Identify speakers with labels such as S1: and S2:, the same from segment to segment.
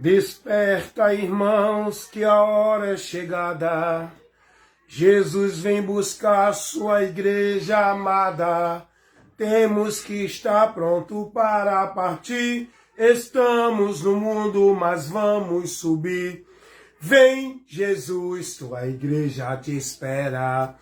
S1: Desperta, irmãos, que a hora é chegada. Jesus vem buscar sua igreja amada. Temos que estar pronto para partir. Estamos no mundo, mas vamos subir. Vem, Jesus, tua igreja te espera.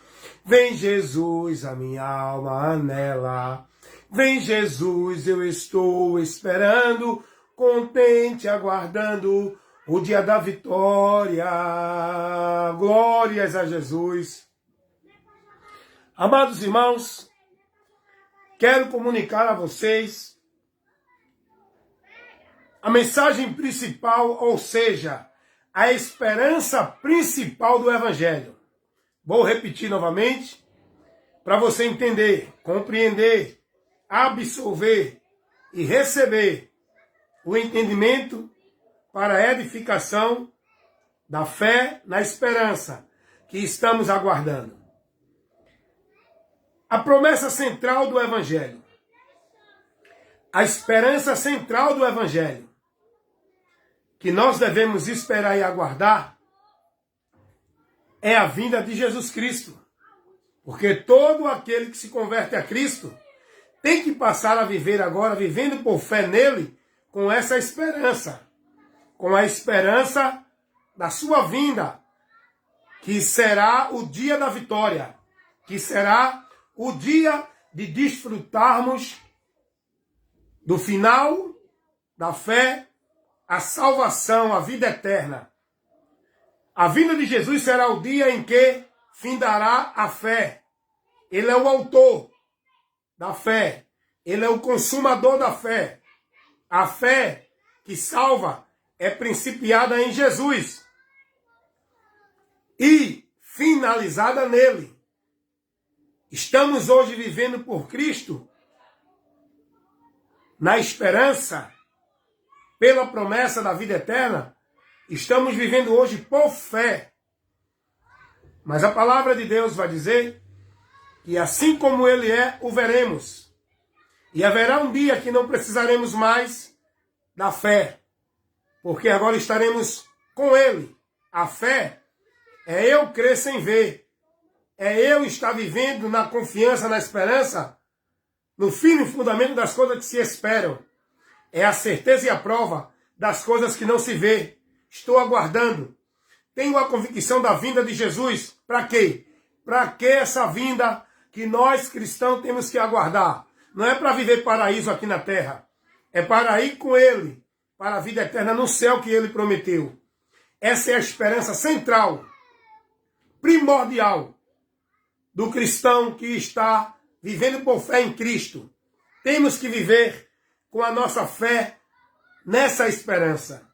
S1: Vem, Jesus, a minha alma anela. Vem, Jesus, eu estou esperando, contente, aguardando o dia da vitória. Glórias a Jesus. Amados irmãos, quero comunicar a vocês a mensagem principal, ou seja, a esperança principal do Evangelho. Vou repetir novamente, para você entender, compreender, absorver e receber o entendimento para a edificação da fé na esperança que estamos aguardando. A promessa central do Evangelho, a esperança central do Evangelho, que nós devemos esperar e aguardar, é a vinda de Jesus Cristo. Porque todo aquele que se converte a Cristo tem que passar a viver agora, vivendo por fé nele, com essa esperança. Com a esperança da sua vinda, que será o dia da vitória, que será o dia de desfrutarmos do final da fé, a salvação, a vida eterna. A vinda de Jesus será o dia em que findará a fé. Ele é o autor da fé. Ele é o consumador da fé. A fé que salva é principiada em Jesus e finalizada nele. Estamos hoje vivendo por Cristo na esperança, pela promessa da vida eterna. Estamos vivendo hoje por fé. Mas a palavra de Deus vai dizer que assim como ele é, o veremos. E haverá um dia que não precisaremos mais da fé, porque agora estaremos com ele. A fé é eu crer sem ver. É eu estar vivendo na confiança, na esperança, no firme fundamento das coisas que se esperam. É a certeza e a prova das coisas que não se vê. Estou aguardando. Tenho a convicção da vinda de Jesus. Para quê? Para que essa vinda que nós cristãos temos que aguardar? Não é para viver paraíso aqui na terra. É para ir com ele, para a vida eterna no céu que ele prometeu. Essa é a esperança central, primordial, do cristão que está vivendo por fé em Cristo. Temos que viver com a nossa fé nessa esperança.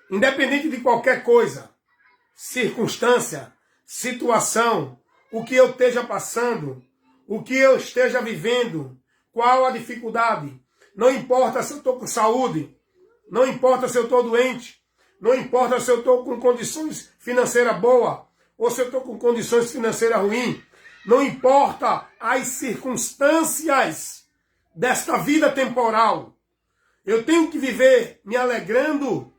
S1: Independente de qualquer coisa, circunstância, situação, o que eu esteja passando, o que eu esteja vivendo, qual a dificuldade. Não importa se eu estou com saúde, não importa se eu estou doente, não importa se eu estou com condições financeiras boas ou se eu estou com condições financeiras ruins. Não importa as circunstâncias desta vida temporal. Eu tenho que viver me alegrando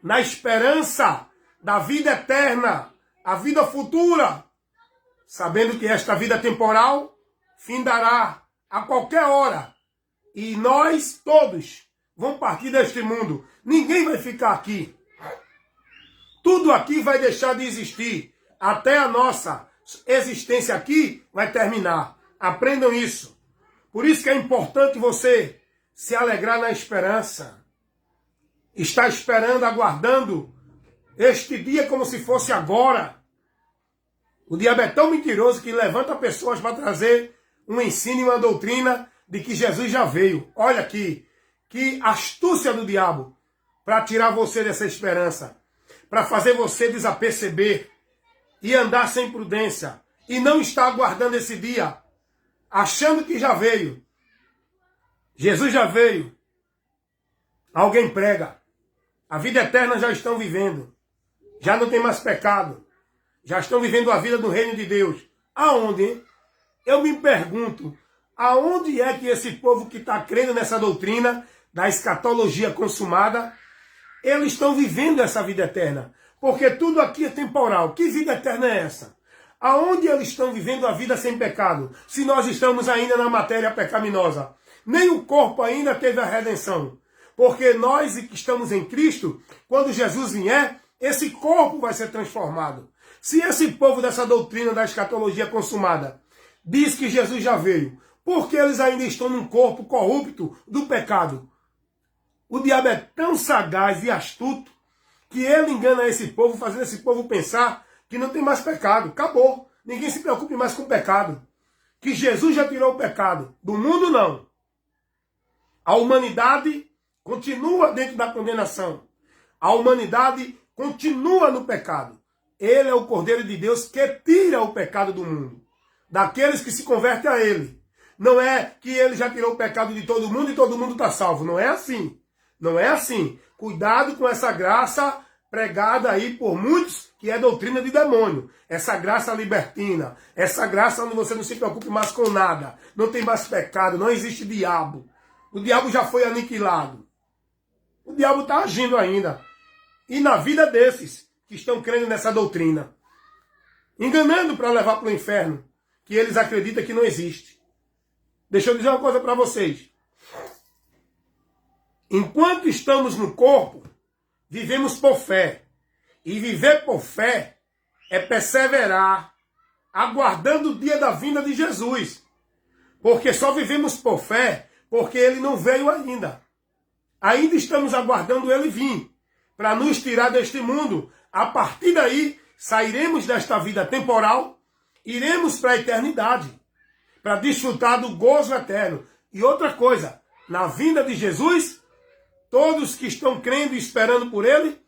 S1: na esperança da vida eterna, a vida futura, sabendo que esta vida temporal findará a qualquer hora. E nós todos vamos partir deste mundo. Ninguém vai ficar aqui. Tudo aqui vai deixar de existir. Até a nossa existência aqui vai terminar. Aprendam isso. Por isso que é importante você se alegrar na esperança. Estar esperando, aguardando este dia como se fosse agora. O diabo é tão mentiroso que levanta pessoas para trazer um ensino e uma doutrina de que Jesus já veio. Olha aqui, que astúcia do diabo para tirar você dessa esperança, para fazer você desaperceber e andar sem prudência e não estar aguardando esse dia, achando que já veio. Jesus já veio. Alguém prega. A vida eterna já estão vivendo. Já não tem mais pecado. Já estão vivendo a vida do reino de Deus. Aonde, hein? Eu me pergunto, aonde é que esse povo que está crendo nessa doutrina da escatologia consumada eles estão vivendo essa vida eterna. Porque tudo aqui é temporal. Que vida eterna é essa? Aonde eles estão vivendo a vida sem pecado? Se nós estamos ainda na matéria pecaminosa. Nem o corpo ainda teve a redenção. Porque nós que estamos em Cristo, quando Jesus vier, esse corpo vai ser transformado. Se esse povo dessa doutrina da escatologia consumada diz que Jesus já veio, por que eles ainda estão num corpo corrupto do pecado? O diabo é tão sagaz e astuto que ele engana esse povo, fazendo esse povo pensar que não tem mais pecado. Acabou. Ninguém se preocupe mais com o pecado. Que Jesus já tirou o pecado. Do mundo, não. A humanidade continua dentro da condenação. A humanidade continua no pecado. Ele é o Cordeiro de Deus que tira o pecado do mundo. Daqueles que se convertem a ele. Não é que ele já tirou o pecado de todo mundo e todo mundo está salvo. Não é assim. Não é assim. Cuidado com essa graça pregada aí por muitos, que é doutrina de demônio. Essa graça libertina. Essa graça onde você não se preocupe mais com nada. Não tem mais pecado. Não existe diabo. O diabo já foi aniquilado. O diabo está agindo ainda. E na vida desses que estão crendo nessa doutrina. Enganando para levar para o inferno. Que eles acreditam que não existe. Deixa eu dizer uma coisa para vocês. Enquanto estamos no corpo, vivemos por fé. E viver por fé é perseverar, aguardando o dia da vinda de Jesus. Porque só vivemos por fé porque ele não veio ainda. Ainda estamos aguardando ele vir para nos tirar deste mundo. A partir daí, sairemos desta vida temporal, iremos para a eternidade, para desfrutar do gozo eterno. E outra coisa, na vinda de Jesus, todos que estão crendo e esperando por ele,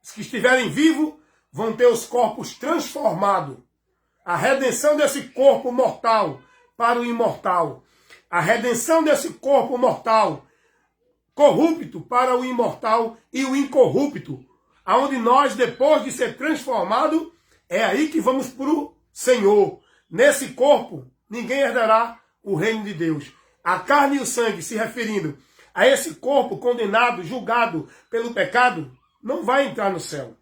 S1: os que estiverem vivos, vão ter os corpos transformados. A redenção desse corpo mortal para o imortal. A redenção desse corpo mortal corrupto para o imortal e o incorrupto. Aonde nós, depois de ser transformado, é aí que vamos para o Senhor. Nesse corpo, ninguém herdará o reino de Deus. A carne e o sangue, se referindo a esse corpo condenado, julgado pelo pecado, não vai entrar no céu.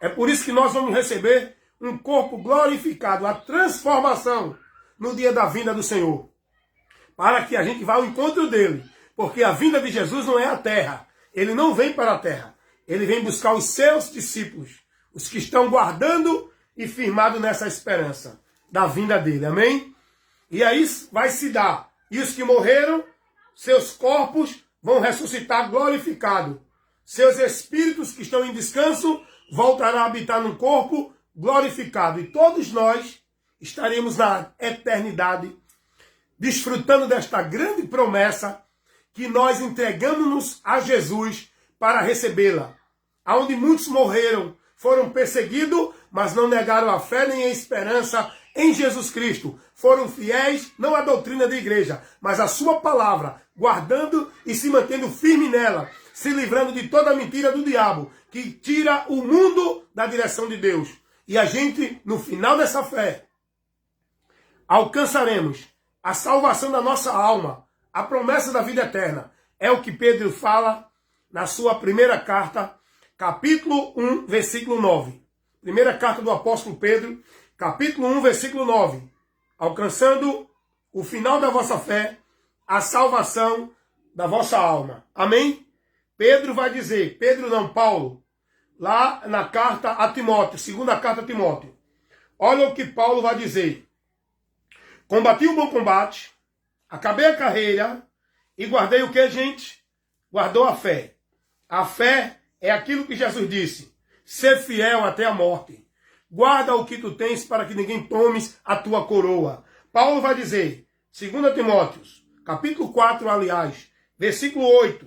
S1: É por isso que nós vamos receber um corpo glorificado, a transformação no dia da vinda do Senhor. Para que a gente vá ao encontro dele. Porque a vinda de Jesus não é a terra. Ele não vem para a terra. Ele vem buscar os seus discípulos. Os que estão guardando e firmados nessa esperança da vinda dele. Amém? E aí vai se dar. E os que morreram, seus corpos vão ressuscitar glorificados. Seus espíritos que estão em descanso voltarão a habitar num corpo glorificado. E todos nós estaremos na eternidade desfrutando desta grande promessa que nós entregamos-nos a Jesus para recebê-la. Aonde muitos morreram, foram perseguidos, mas não negaram a fé nem a esperança em Jesus Cristo. Foram fiéis, não à doutrina da igreja, mas à sua palavra, guardando e se mantendo firme nela, se livrando de toda a mentira do diabo, que tira o mundo da direção de Deus. E a gente, no final dessa fé, alcançaremos a salvação da nossa alma, a promessa da vida eterna. É o que Pedro fala na sua primeira carta, capítulo 1, versículo 9. Primeira carta do apóstolo Pedro, capítulo 1, versículo 9. Alcançando o final da vossa fé, a salvação da vossa alma. Amém? Pedro vai dizer, Pedro não, Paulo, lá na carta a Timóteo, segunda carta a Timóteo. Olha o que Paulo vai dizer. Combati o bom combate, acabei a carreira e guardei o que, gente? Guardou a fé. A fé é aquilo que Jesus disse. Ser fiel até a morte. Guarda o que tu tens para que ninguém tome a tua coroa. Paulo vai dizer, 2 Timóteo, capítulo 4, aliás, versículo 8,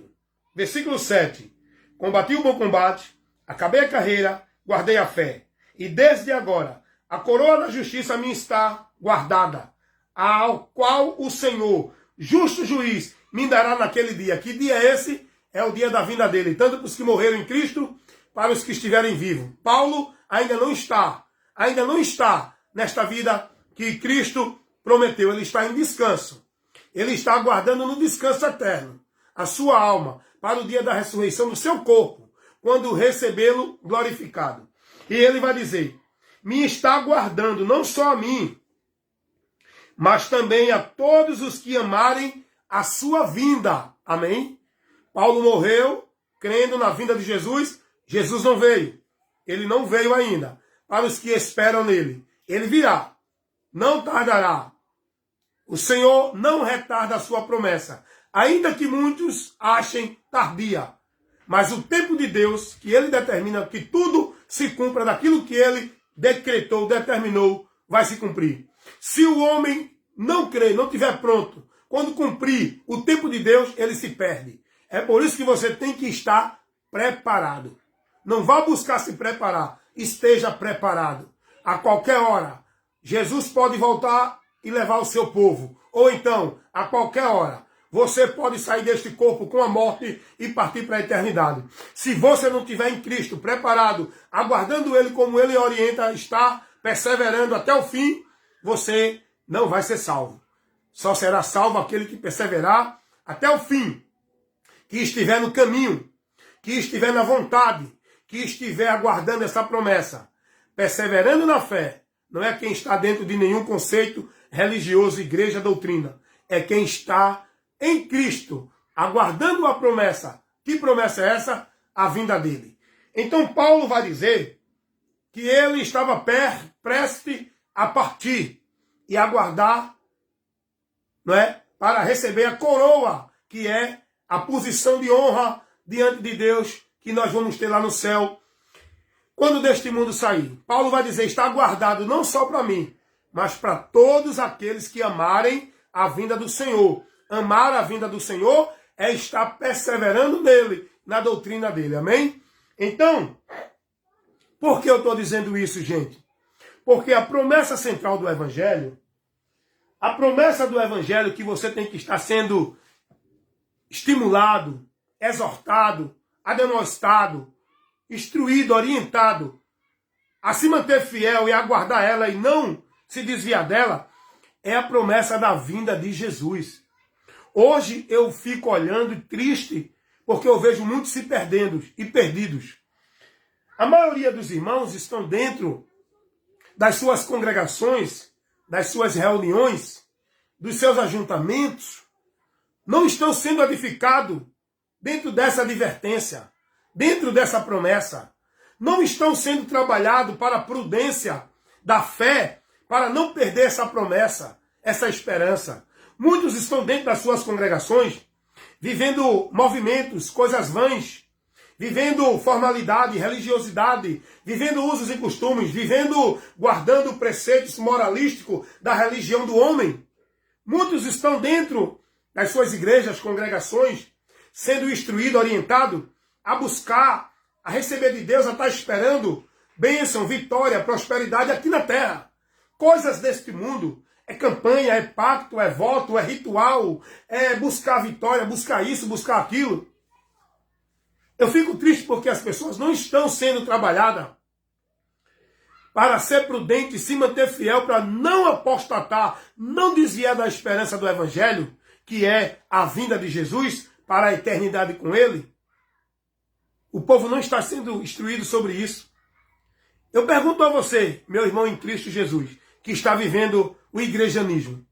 S1: versículo 7. Combati o bom combate, acabei a carreira, guardei a fé. E desde agora, a coroa da justiça me está guardada, ao qual o Senhor, justo juiz, me dará naquele dia. Que dia é esse? É o dia da vinda dele, tanto para os que morreram em Cristo, para os que estiverem vivos. Paulo ainda não está nesta vida que Cristo prometeu. Ele está em descanso. Ele está aguardando no descanso eterno a sua alma para o dia da ressurreição do seu corpo. quando recebê-lo glorificado. E ele vai dizer, me está aguardando, não só a mim, mas também a todos os que amarem a sua vinda. Amém? Paulo morreu, crendo na vinda de Jesus. Jesus não veio. Ele não veio ainda. Para os que esperam nele, ele virá. Não tardará. O Senhor não retarda a sua promessa, ainda que muitos achem tardia. Mas o tempo de Deus, que ele determina que tudo se cumpra daquilo que ele decretou, determinou, vai se cumprir. Se o homem não crer, não estiver pronto, quando cumprir o tempo de Deus, ele se perde. É por isso que você tem que estar preparado. Não vá buscar se preparar, esteja preparado. A qualquer hora, Jesus pode voltar e levar o seu povo. Ou então, a qualquer hora, você pode sair deste corpo com a morte e partir para a eternidade. Se você não estiver em Cristo, preparado, aguardando Ele como Ele orienta, está perseverando até o fim, você não vai ser salvo. Só será salvo aquele que perseverar até o fim, que estiver no caminho, que estiver na vontade, que estiver aguardando essa promessa, perseverando na fé. Não é quem está dentro de nenhum conceito religioso, igreja, doutrina. É quem está em Cristo, aguardando a promessa. Que promessa é essa? A vinda dele. Então Paulo vai dizer que ele estava prestes a partir e aguardar, não é, para receber a coroa, que é a posição de honra diante de Deus que nós vamos ter lá no céu quando deste mundo sair. Paulo vai dizer, está guardado não só para mim, mas para todos aqueles que amarem a vinda do Senhor. Amar a vinda do Senhor é estar perseverando nele, na doutrina dele. Amém? Então, por que eu estou dizendo isso, gente? Porque a promessa central do Evangelho, a promessa do Evangelho que você tem que estar sendo estimulado, exortado, ademoestado, instruído, orientado a se manter fiel e aguardar ela e não se desviar dela, é a promessa da vinda de Jesus. Hoje eu fico olhando triste porque eu vejo muitos se perdendo e perdidos. A maioria dos irmãos estão dentro das suas congregações, das suas reuniões, dos seus ajuntamentos, não estão sendo edificados dentro dessa advertência, dentro dessa promessa. Não estão sendo trabalhados para a prudência da fé, para não perder essa promessa, essa esperança. Muitos estão dentro das suas congregações, vivendo movimentos, coisas vãs, vivendo formalidade, religiosidade, vivendo usos e costumes, guardando preceitos moralísticos da religião do homem. Muitos estão dentro das suas igrejas, congregações, sendo instruído, orientado a buscar, a receber de Deus, a estar esperando bênção, vitória, prosperidade aqui na terra. Coisas deste mundo. É campanha, é pacto, é voto, é ritual, é buscar vitória, buscar isso, buscar aquilo. Eu fico triste porque as pessoas não estão sendo trabalhadas para ser prudente, se manter fiel, para não apostatar, não desviar da esperança do Evangelho, que é a vinda de Jesus para a eternidade com Ele. O povo não está sendo instruído sobre isso. Eu pergunto a você, meu irmão em Cristo Jesus, que está vivendo o igrejanismo.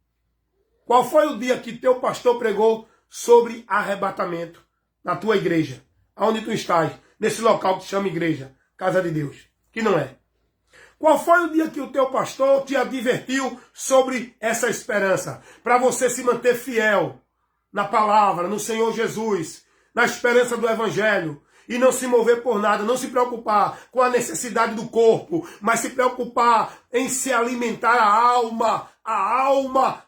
S1: Qual foi o dia que teu pastor pregou sobre arrebatamento na tua igreja? Aonde tu estás? Nesse local que se chama igreja, casa de Deus. Que não é. Qual foi o dia que o teu pastor te advertiu sobre essa esperança? Para você se manter fiel na palavra, no Senhor Jesus, na esperança do Evangelho. E não se mover por nada, não se preocupar com a necessidade do corpo, mas se preocupar em se alimentar a alma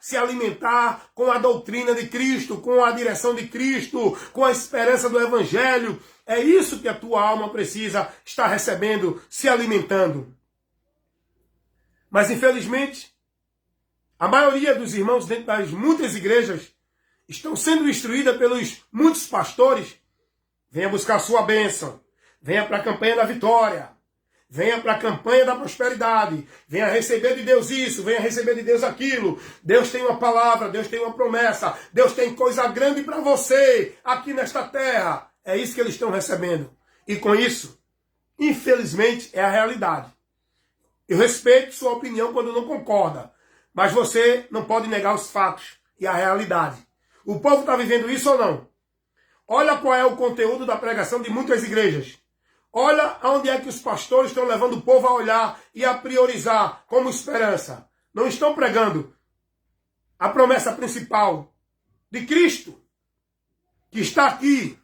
S1: se alimentar com a doutrina de Cristo, com a direção de Cristo, com a esperança do Evangelho. É isso que a tua alma precisa estar recebendo, se alimentando. Mas infelizmente, a maioria dos irmãos dentro das muitas igrejas estão sendo instruídas pelos muitos pastores. Venha buscar a sua bênção. Venha para a campanha da vitória. Venha para a campanha da prosperidade. Venha receber de Deus isso. Venha receber de Deus aquilo. Deus tem uma palavra. Deus tem uma promessa. Deus tem coisa grande para você aqui nesta terra. É isso que eles estão recebendo. E com isso, infelizmente, é a realidade. Eu respeito sua opinião quando não concorda, mas você não pode negar os fatos e a realidade. O povo está vivendo isso ou não? Olha qual é o conteúdo da pregação de muitas igrejas. Olha aonde é que os pastores estão levando o povo a olhar e a priorizar como esperança. Não estão pregando a promessa principal de Cristo, que está aqui.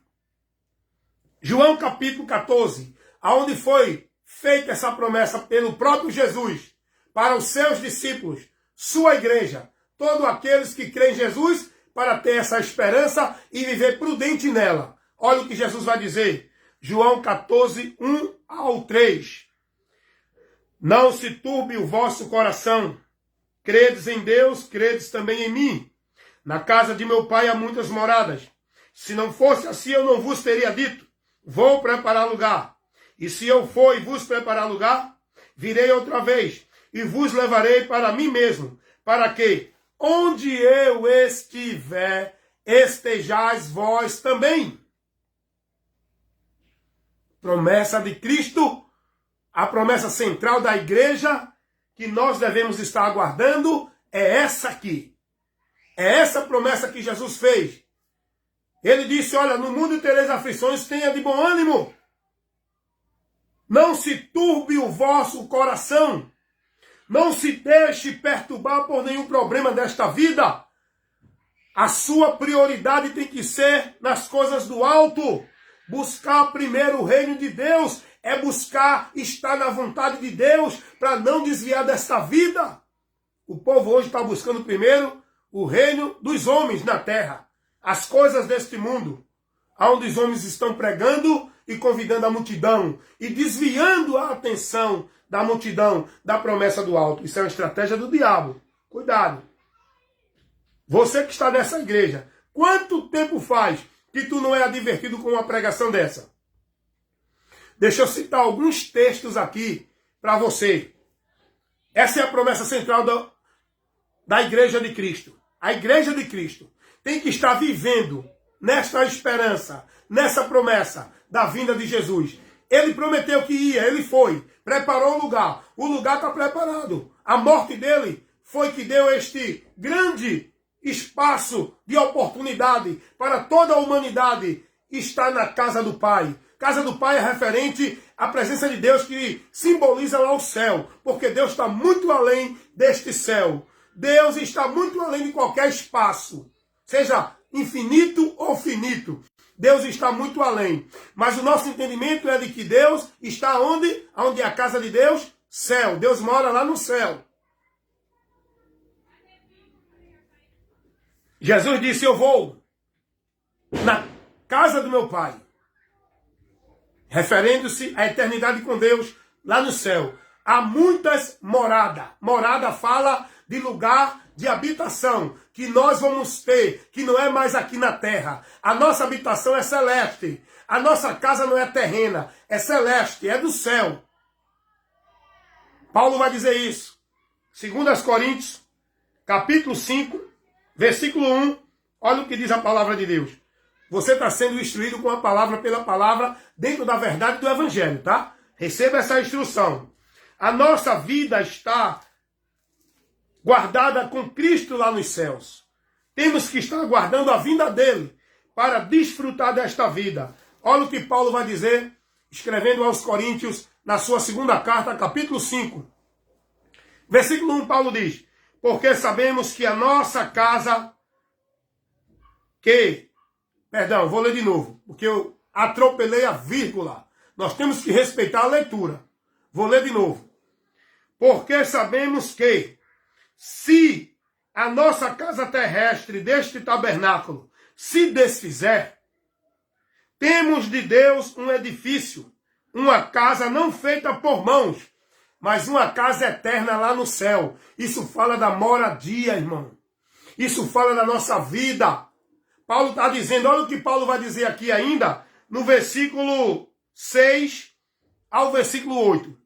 S1: João capítulo 14, aonde foi feita essa promessa pelo próprio Jesus para os seus discípulos, sua igreja, todos aqueles que creem em Jesus, para ter essa esperança e viver prudente nela. Olha o que Jesus vai dizer. João 14, 1 ao 3. Não se turbe o vosso coração. Credes em Deus, credes também em mim. Na casa de meu pai há muitas moradas. Se não fosse assim, eu não vos teria dito. Vou preparar lugar. E se eu for e vos preparar lugar, virei outra vez e vos levarei para mim mesmo, para que, onde eu estiver, estejais vós também. Promessa de Cristo, a promessa central da igreja, que nós devemos estar aguardando, é essa aqui. É essa promessa que Jesus fez. Ele disse, olha, no mundo tereis aflições, tenha de bom ânimo. Não se turbe o vosso coração. Não se deixe perturbar por nenhum problema desta vida. A sua prioridade tem que ser nas coisas do alto. Buscar primeiro o reino de Deus é buscar estar na vontade de Deus para não desviar desta vida. O povo hoje está buscando primeiro o reino dos homens na terra. As coisas deste mundo, onde os homens estão pregando e convidando a multidão e desviando a atenção da multidão da promessa do alto. Isso é uma estratégia do diabo. Cuidado. Você que está nessa igreja, quanto tempo faz que tu não é advertido com uma pregação dessa? Deixa eu citar alguns textos aqui para você. Essa é a promessa central da igreja de Cristo. A igreja de Cristo tem que estar vivendo nesta esperança, nessa promessa da vinda de Jesus. Ele prometeu que ia, ele foi, preparou o lugar está preparado. A morte dele foi que deu este grande espaço de oportunidade para toda a humanidade estar na casa do Pai. Casa do Pai é referente à presença de Deus, que simboliza lá o céu, porque Deus está muito além deste céu. Deus está muito além de qualquer espaço, seja infinito ou finito. Deus está muito além. Mas o nosso entendimento é de que Deus está onde? Onde é a casa de Deus? Céu. Deus mora lá no céu. Jesus disse, eu vou na casa do meu Pai. Referindo-se à eternidade com Deus lá no céu. Há muitas moradas. Morada fala de lugar de habitação que nós vamos ter, que não é mais aqui na terra. A nossa habitação é celeste. A nossa casa não é terrena, é celeste, é do céu. Paulo vai dizer isso. 2 Coríntios, capítulo 5, versículo 1. Olha o que diz a palavra de Deus. Você está sendo instruído com a palavra pela palavra dentro da verdade do evangelho, tá? Receba essa instrução. A nossa vida está guardada com Cristo lá nos céus. Temos que estar aguardando a vinda dele para desfrutar desta vida. Olha o que Paulo vai dizer, escrevendo aos Coríntios, na sua segunda carta, capítulo 5. Versículo 1, Paulo diz, porque sabemos que a nossa casa, perdão, vou ler de novo, porque eu atropelei a vírgula. Nós temos que respeitar a leitura. Vou ler de novo. Porque sabemos que, se a nossa casa terrestre deste tabernáculo se desfizer, temos de Deus um edifício, uma casa não feita por mãos, mas uma casa eterna lá no céu. Isso fala da moradia, irmão. Isso fala da nossa vida. Paulo está dizendo, olha o que Paulo vai dizer aqui ainda, no versículo 6 ao versículo 8.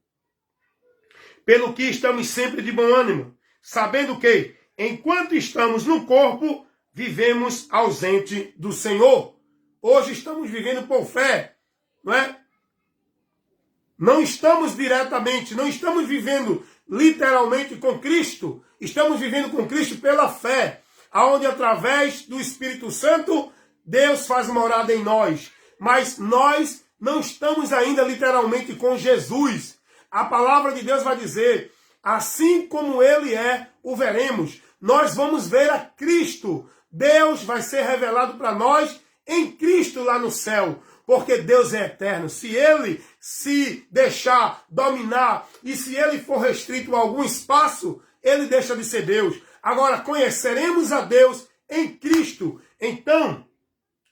S1: Pelo que estamos sempre de bom ânimo, sabendo que, enquanto estamos no corpo, vivemos ausente do Senhor. Hoje estamos vivendo por fé, não é? não estamos diretamente, não estamos vivendo literalmente com Cristo, estamos vivendo com Cristo pela fé, aonde através do Espírito Santo Deus faz morada em nós, mas nós não estamos ainda literalmente com Jesus. A palavra de Deus vai dizer, assim como Ele é, o veremos. Nós vamos ver a Cristo. Deus vai ser revelado para nós em Cristo lá no céu. Porque Deus é eterno. Se Ele se deixar dominar e se Ele for restrito a algum espaço, Ele deixa de ser Deus. Agora, conheceremos a Deus em Cristo. Então,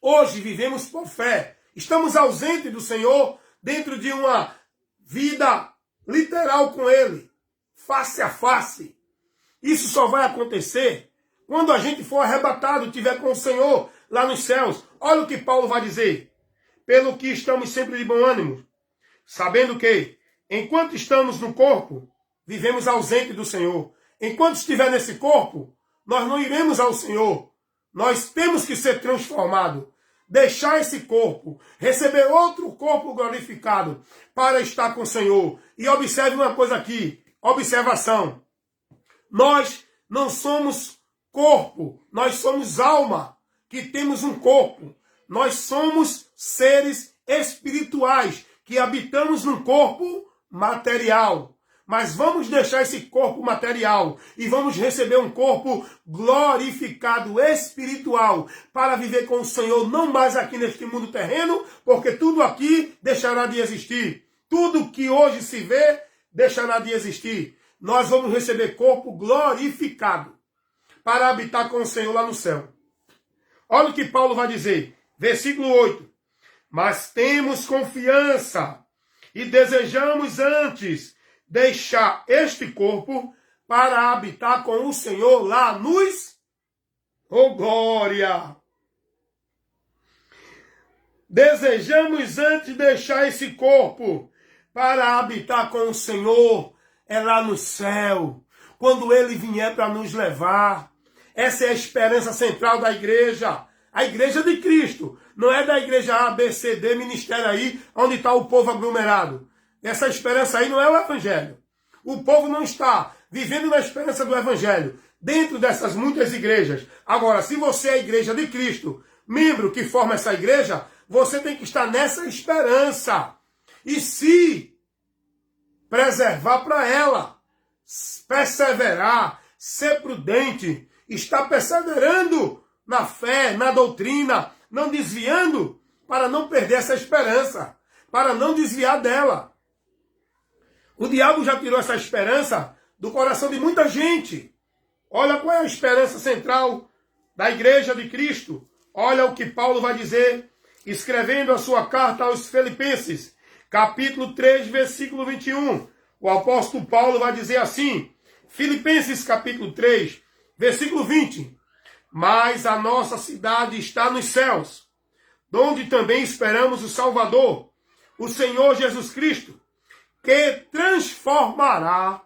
S1: hoje vivemos por fé. Estamos ausentes do Senhor dentro de uma vida literal com Ele. Face a face. Isso só vai acontecer quando a gente for arrebatado e estiver com o Senhor lá nos céus. Olha o que Paulo vai dizer. Pelo que estamos sempre de bom ânimo, sabendo que, enquanto estamos no corpo, vivemos ausente do Senhor. Enquanto estiver nesse corpo, nós não iremos ao Senhor. Nós temos que ser transformados, deixar esse corpo, receber outro corpo glorificado para estar com o Senhor. E observe uma coisa aqui, observação. Nós não somos corpo, nós somos alma, que temos um corpo. Nós somos seres espirituais que habitamos num corpo material. Mas vamos deixar esse corpo material e vamos receber um corpo glorificado, espiritual, para viver com o Senhor, não mais aqui neste mundo terreno, porque tudo aqui deixará de existir. Tudo que hoje se vê deixará de existir. Nós vamos receber corpo glorificado para habitar com o Senhor lá no céu. Olha o que Paulo vai dizer. Versículo 8. Mas temos confiança e desejamos antes deixar este corpo para habitar com o Senhor lá nos... Oh, glória! Desejamos antes deixar esse corpo para habitar com o Senhor é lá no céu, quando Ele vier para nos levar. Essa é a esperança central da igreja. A igreja de Cristo, não é da igreja A, B, C, D, ministério aí, onde está o povo aglomerado. Essa esperança aí não é o evangelho. O povo não está vivendo na esperança do evangelho, dentro dessas muitas igrejas. Agora, se você é a igreja de Cristo, membro que forma essa igreja, você tem que estar nessa esperança. E se preservar para ela, perseverar, ser prudente, estar perseverando na fé, na doutrina, não desviando, para não perder essa esperança, para não desviar dela. O diabo já tirou essa esperança do coração de muita gente. Olha qual é a esperança central da igreja de Cristo. Olha o que Paulo vai dizer, escrevendo a sua carta aos Filipenses, capítulo 3, versículo 21. O apóstolo Paulo vai dizer assim, Filipenses capítulo 3, versículo 20. Mas a nossa cidade está nos céus, donde também esperamos o Salvador, o Senhor Jesus Cristo, que transformará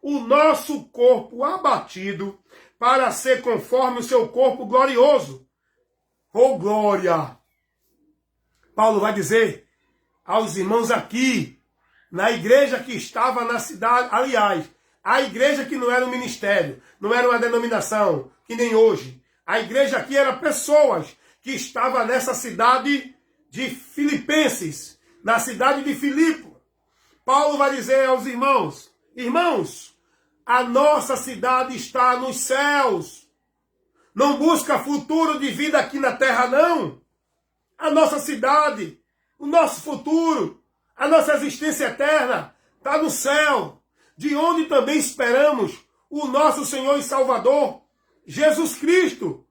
S1: o nosso corpo abatido para ser conforme o seu corpo glorioso. Oh, glória! Paulo vai dizer aos irmãos aqui, na igreja que estava na cidade, aliás, a igreja que não era um ministério, não era uma denominação, que nem hoje. A igreja aqui era pessoas que estavam nessa cidade de Filipenses, na cidade de Filipe. Paulo vai dizer aos irmãos, irmãos, a nossa cidade está nos céus. Não busca futuro de vida aqui na terra, não. A nossa cidade, o nosso futuro, a nossa existência eterna está no céu, de onde também esperamos o nosso Senhor e Salvador, Jesus Cristo,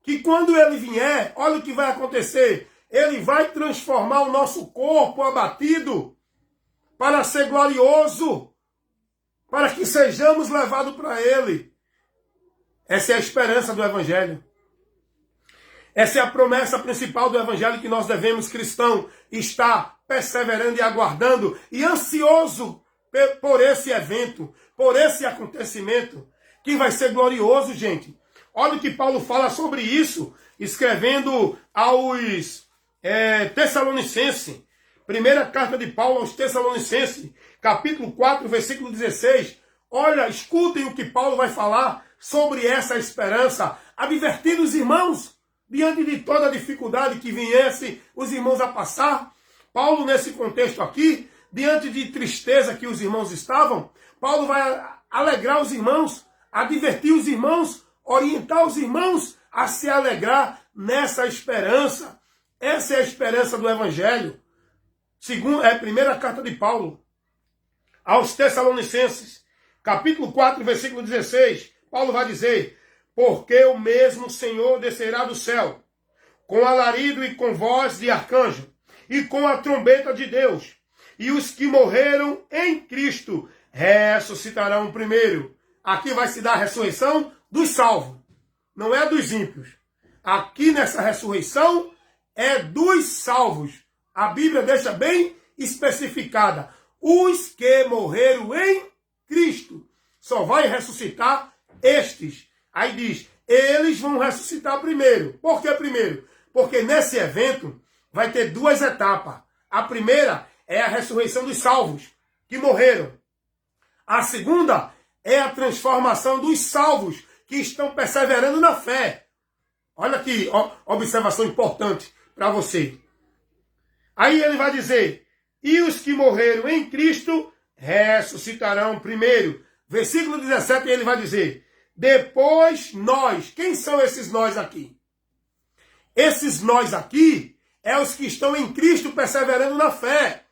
S1: que quando Ele vier, olha o que vai acontecer. Ele vai transformar o nosso corpo abatido para ser glorioso, para que sejamos levados para Ele. Essa é a esperança do Evangelho. Essa é a promessa principal do Evangelho que nós devemos, cristão, estar perseverando e aguardando e ansioso por esse evento, por esse acontecimento, que vai ser glorioso, gente. Olha o que Paulo fala sobre isso, escrevendo aos Tessalonicenses. Primeira carta de Paulo aos Tessalonicenses, capítulo 4, versículo 16. Olha, escutem o que Paulo vai falar sobre essa esperança, advertindo os irmãos, diante de toda a dificuldade que viesse os irmãos a passar. Paulo, nesse contexto aqui, diante de tristeza que os irmãos estavam, Paulo vai alegrar os irmãos, advertir os irmãos, orientar os irmãos a se alegrar nessa esperança. Essa é a esperança do Evangelho. Segundo, é a primeira carta de Paulo aos Tessalonicenses, capítulo 4, versículo 16. Paulo vai dizer: porque o mesmo Senhor descerá do céu, com alarido e com voz de arcanjo, e com a trombeta de Deus, e os que morreram em Cristo ressuscitarão primeiro. Aqui vai se dar a ressurreição dos salvos, não é dos ímpios. Aqui nessa ressurreição é dos salvos. A Bíblia deixa bem especificada: os que morreram em Cristo. Só vai ressuscitar estes. Aí diz, eles vão ressuscitar primeiro. Por que primeiro? Porque nesse evento vai ter duas etapas. A primeira é a ressurreição dos salvos, que morreram. A segunda é a transformação dos salvos, que estão perseverando na fé. Olha aqui, observação importante para você. Aí ele vai dizer, e os que morreram em Cristo ressuscitarão primeiro. Versículo 17, ele vai dizer, depois nós. Quem são esses nós aqui? Esses nós aqui é os que estão em Cristo perseverando na fé.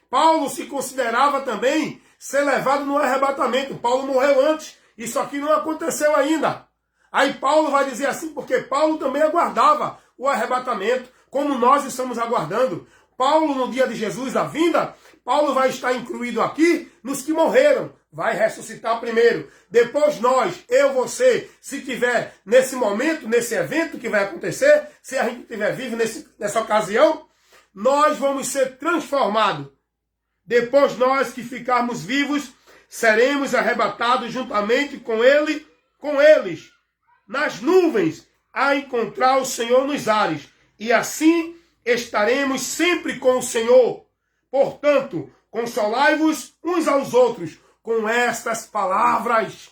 S1: Paulo se considerava também ser levado no arrebatamento. Paulo morreu antes. Isso aqui não aconteceu ainda. Aí Paulo vai dizer assim, porque Paulo também aguardava o arrebatamento, como nós estamos aguardando. Paulo, no dia de Jesus, a vinda, Paulo vai estar incluído aqui nos que morreram. Vai ressuscitar primeiro. Depois nós, eu, você, se tiver nesse momento, nesse evento que vai acontecer, se a gente estiver vivo nessa ocasião, nós vamos ser transformados. Depois nós que ficarmos vivos, seremos arrebatados juntamente com eles, nas nuvens, a encontrar o Senhor nos ares. E assim estaremos sempre com o Senhor. Portanto, consolai-vos uns aos outros com estas palavras.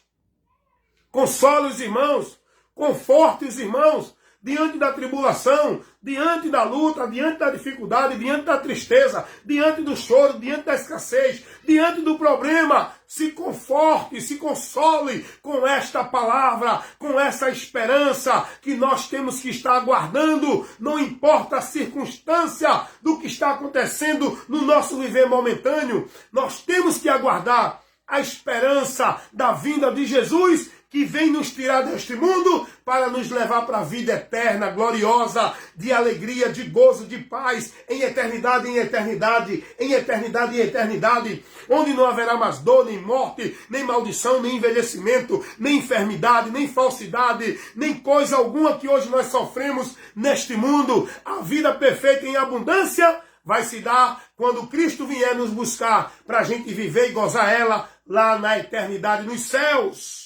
S1: Console os irmãos, conforte os irmãos, diante da tribulação, diante da luta, diante da dificuldade, diante da tristeza, diante do choro, diante da escassez, diante do problema. Se conforte, se console com esta palavra, com essa esperança que nós temos que estar aguardando, não importa a circunstância do que está acontecendo no nosso viver momentâneo, nós temos que aguardar a esperança da vinda de Jesus, que vem nos tirar deste mundo para nos levar para a vida eterna, gloriosa, de alegria, de gozo, de paz, em eternidade, em eternidade, em eternidade, em eternidade, onde não haverá mais dor, nem morte, nem maldição, nem envelhecimento, nem enfermidade, nem falsidade, nem coisa alguma que hoje nós sofremos neste mundo. A vida perfeita em abundância vai se dar quando Cristo vier nos buscar para a gente viver e gozar ela lá na eternidade, nos céus.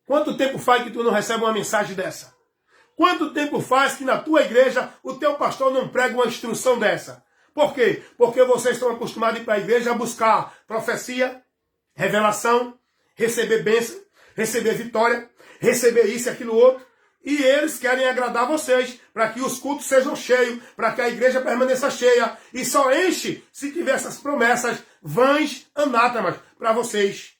S1: Quanto tempo faz que tu não recebe uma mensagem dessa? Quanto tempo faz que na tua igreja o teu pastor não prega uma instrução dessa? Por quê? Porque vocês estão acostumados a ir para a igreja a buscar profecia, revelação, receber bênção, receber vitória, receber isso e aquilo outro. E eles querem agradar vocês, para que os cultos sejam cheios, para que a igreja permaneça cheia. E só enche se tiver essas promessas vãs, anátemas para vocês.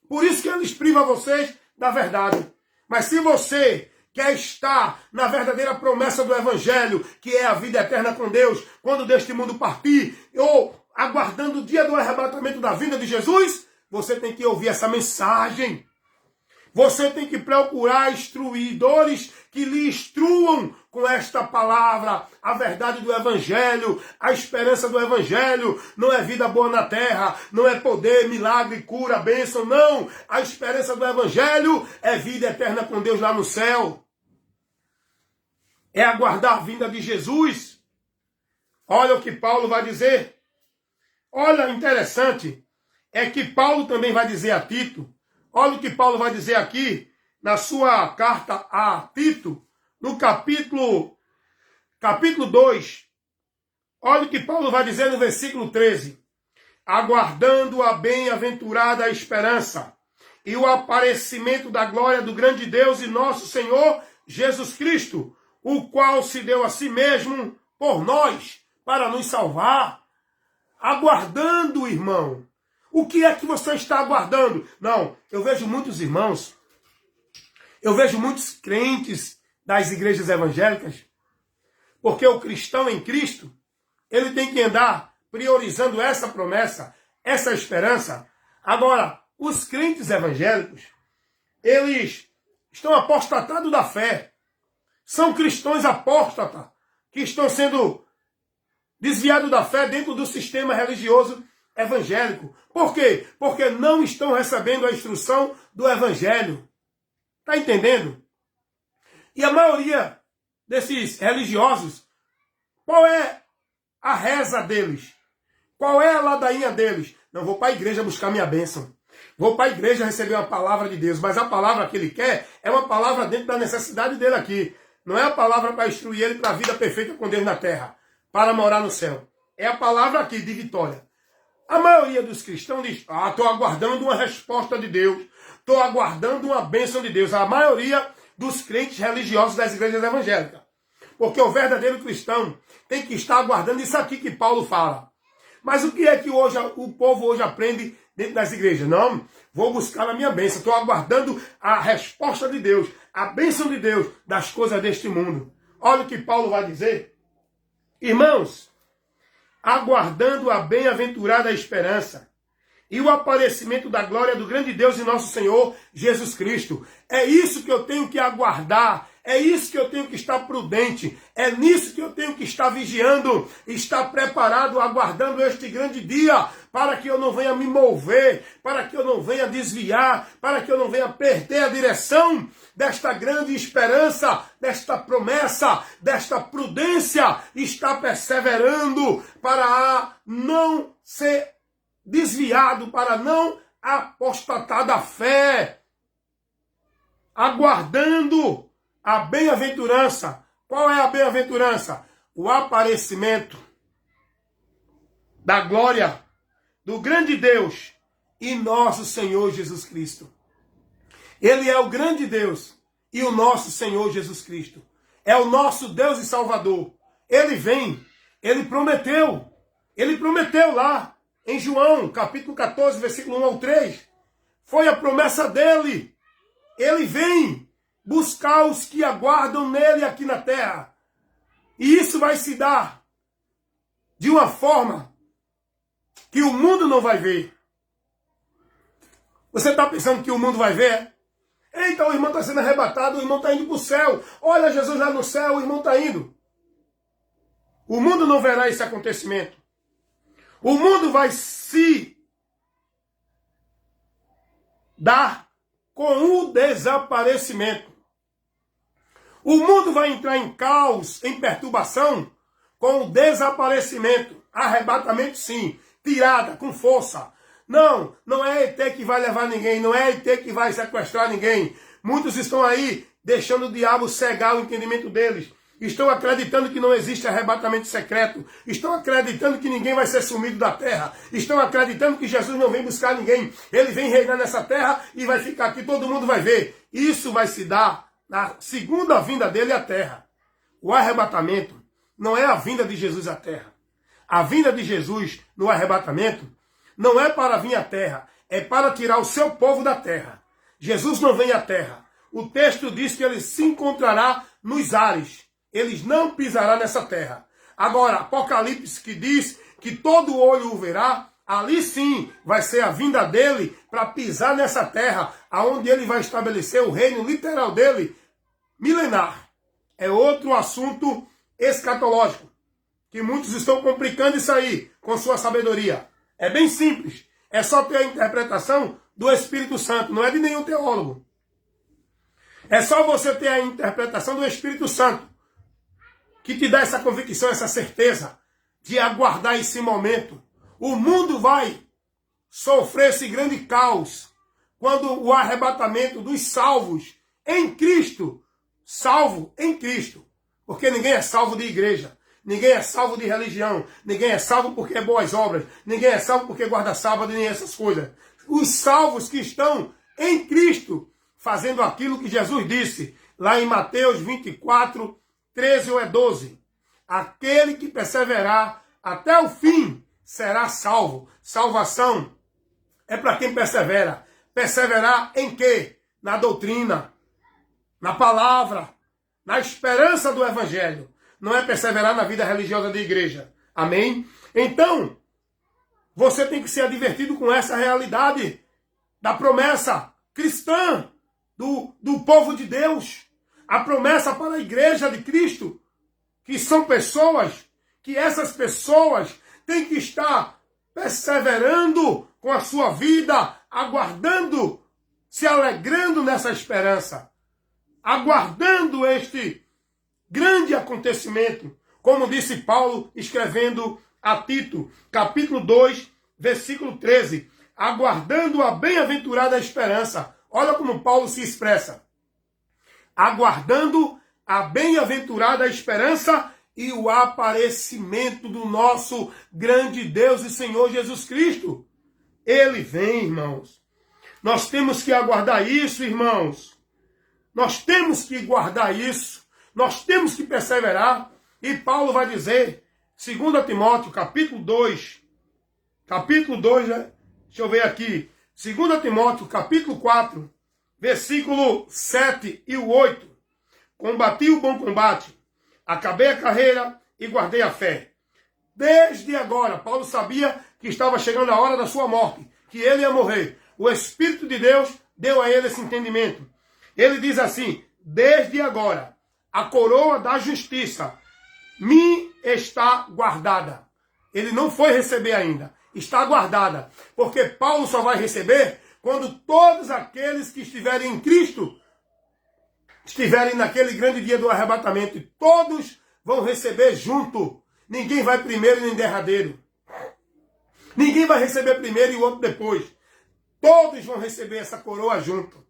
S1: Por isso que eles privam vocês da verdade. Mas se você quer estar na verdadeira promessa do Evangelho, que é a vida eterna com Deus, quando deste mundo partir, ou aguardando o dia do arrebatamento da vinda de Jesus, você tem que ouvir essa mensagem. Você tem que procurar instruidores que lhe instruam com esta palavra, a verdade do Evangelho, a esperança do Evangelho. Não é vida boa na terra, não é poder, milagre, cura, bênção, não. A esperança do Evangelho é vida eterna com Deus lá no céu. É aguardar a vinda de Jesus. Olha o que Paulo vai dizer. Olha, interessante, é que Paulo também vai dizer a Tito. Olha o que Paulo vai dizer aqui, na sua carta a Tito, no capítulo 2. Olha o que Paulo vai dizer no versículo 13. Aguardando a bem-aventurada esperança e o aparecimento da glória do grande Deus e nosso Senhor Jesus Cristo, o qual se deu a si mesmo por nós, para nos salvar. Aguardando, irmão. O que é que você está aguardando? Não, eu vejo muitos irmãos, eu vejo muitos crentes das igrejas evangélicas, porque o cristão em Cristo, ele tem que andar priorizando essa promessa, essa esperança. Agora, os crentes evangélicos, eles estão apostatados da fé. São cristãos apóstatas que estão sendo desviados da fé dentro do sistema religioso evangélico. Por quê? Porque não estão recebendo a instrução do evangelho. Está entendendo? E a maioria desses religiosos, qual é a reza deles? Qual é a ladainha deles? Não, vou para a igreja buscar minha bênção. Vou para a igreja receber uma palavra de Deus. Mas a palavra que ele quer é uma palavra dentro da necessidade dele aqui. Não é a palavra para instruir ele para a vida perfeita com Deus na terra, para morar no céu. É a palavra aqui de vitória. A maioria dos cristãos diz, estou aguardando uma resposta de Deus. Estou aguardando uma bênção de Deus. A maioria dos crentes religiosos das igrejas evangélicas. Porque o verdadeiro cristão tem que estar aguardando isso aqui que Paulo fala. Mas o que é que hoje o povo hoje aprende dentro das igrejas? Não, vou buscar a minha bênção. Estou aguardando a resposta de Deus, a bênção de Deus das coisas deste mundo. Olha o que Paulo vai dizer. Irmãos, aguardando a bem-aventurada esperança e o aparecimento da glória do grande Deus e nosso Senhor Jesus Cristo. É isso que eu tenho que aguardar. É isso que eu tenho que estar prudente. É nisso que eu tenho que estar vigiando, estar preparado, aguardando este grande dia, para que eu não venha me mover, para que eu não venha desviar, para que eu não venha perder a direção desta grande esperança, desta promessa, desta prudência, estar perseverando para não ser desviado, para não apostatar da fé, aguardando a bem-aventurança. Qual é a bem-aventurança? O aparecimento da glória do grande Deus e nosso Senhor Jesus Cristo. Ele é o grande Deus e o nosso Senhor Jesus Cristo. É o nosso Deus e Salvador. Ele vem, ele prometeu lá em João, capítulo 14, versículo 1 ao 3. Foi a promessa dele. Ele vem buscar os que aguardam nele aqui na terra. E isso vai se dar de uma forma que o mundo não vai ver. Você está pensando que o mundo vai ver? Eita, o irmão está sendo arrebatado, o irmão está indo para o céu. Olha Jesus lá no céu, o irmão está indo. O mundo não verá esse acontecimento. O mundo vai se dar com o desaparecimento. O mundo vai entrar em caos, em perturbação, com o desaparecimento. Arrebatamento sim, tirada, com força. Não, não é ET que vai levar ninguém, não é ET que vai sequestrar ninguém. Muitos estão aí deixando o diabo cegar o entendimento deles. Estão acreditando que não existe arrebatamento secreto. Estão acreditando que ninguém vai ser sumido da terra. Estão acreditando que Jesus não vem buscar ninguém. Ele vem reinar nessa terra e vai ficar aqui, todo mundo vai ver. Isso vai se dar na segunda vinda dele à terra. O arrebatamento não é a vinda de Jesus à terra. A vinda de Jesus no arrebatamento não é para vir à terra, é para tirar o seu povo da terra. Jesus não vem à terra. O texto diz que ele se encontrará nos ares. Ele não pisará nessa terra. Agora, Apocalipse que diz que todo olho o verá, ali sim vai ser a vinda dele para pisar nessa terra, aonde ele vai estabelecer o reino literal dele, milenar. É outro assunto escatológico, que muitos estão complicando isso aí com sua sabedoria. É bem simples. É só ter a interpretação do Espírito Santo, não é de nenhum teólogo. É só você ter a interpretação do Espírito Santo, que te dá essa convicção, essa certeza de aguardar esse momento. O mundo vai sofrer esse grande caos quando o arrebatamento dos salvos em Cristo, salvo em Cristo, porque ninguém é salvo de igreja, ninguém é salvo de religião, ninguém é salvo porque é boas obras, ninguém é salvo porque guarda sábado nem essas coisas. Os salvos que estão em Cristo, fazendo aquilo que Jesus disse, lá em Mateus 24, 13 ou 12. Aquele que perseverar até o fim será salvo. Salvação é para quem persevera. Perseverar em quê? Na doutrina, na palavra, na esperança do evangelho. Não é perseverar na vida religiosa da igreja. Amém? Então, você tem que ser advertido com essa realidade da promessa cristã do povo de Deus. A promessa para a igreja de Cristo, que são pessoas, que essas pessoas têm que estar perseverando com a sua vida, aguardando, se alegrando nessa esperança, aguardando este grande acontecimento, como disse Paulo escrevendo a Tito, capítulo 2, versículo 13, aguardando a bem-aventurada esperança. Olha como Paulo se expressa. Aguardando a bem-aventurada esperança e o aparecimento do nosso grande Deus e Senhor Jesus Cristo. Ele vem, irmãos. Nós temos que aguardar isso, irmãos. Nós temos que guardar isso. Nós temos que perseverar. E Paulo vai dizer, 2 Timóteo, capítulo 2, né? Deixa eu ver aqui. 2 Timóteo, capítulo 4, versículo 7 e o 8. Combati o bom combate, acabei a carreira e guardei a fé. Desde agora, Paulo sabia que estava chegando a hora da sua morte, que ele ia morrer. O Espírito de Deus deu a ele esse entendimento. Ele diz assim, desde agora, a coroa da justiça me está guardada. Ele não foi receber ainda, está guardada. Porque Paulo só vai receber quando todos aqueles que estiverem em Cristo estiverem naquele grande dia do arrebatamento. E todos vão receber junto. Ninguém vai primeiro nem derradeiro. Ninguém vai receber primeiro e o outro depois. Todos vão receber essa coroa junto.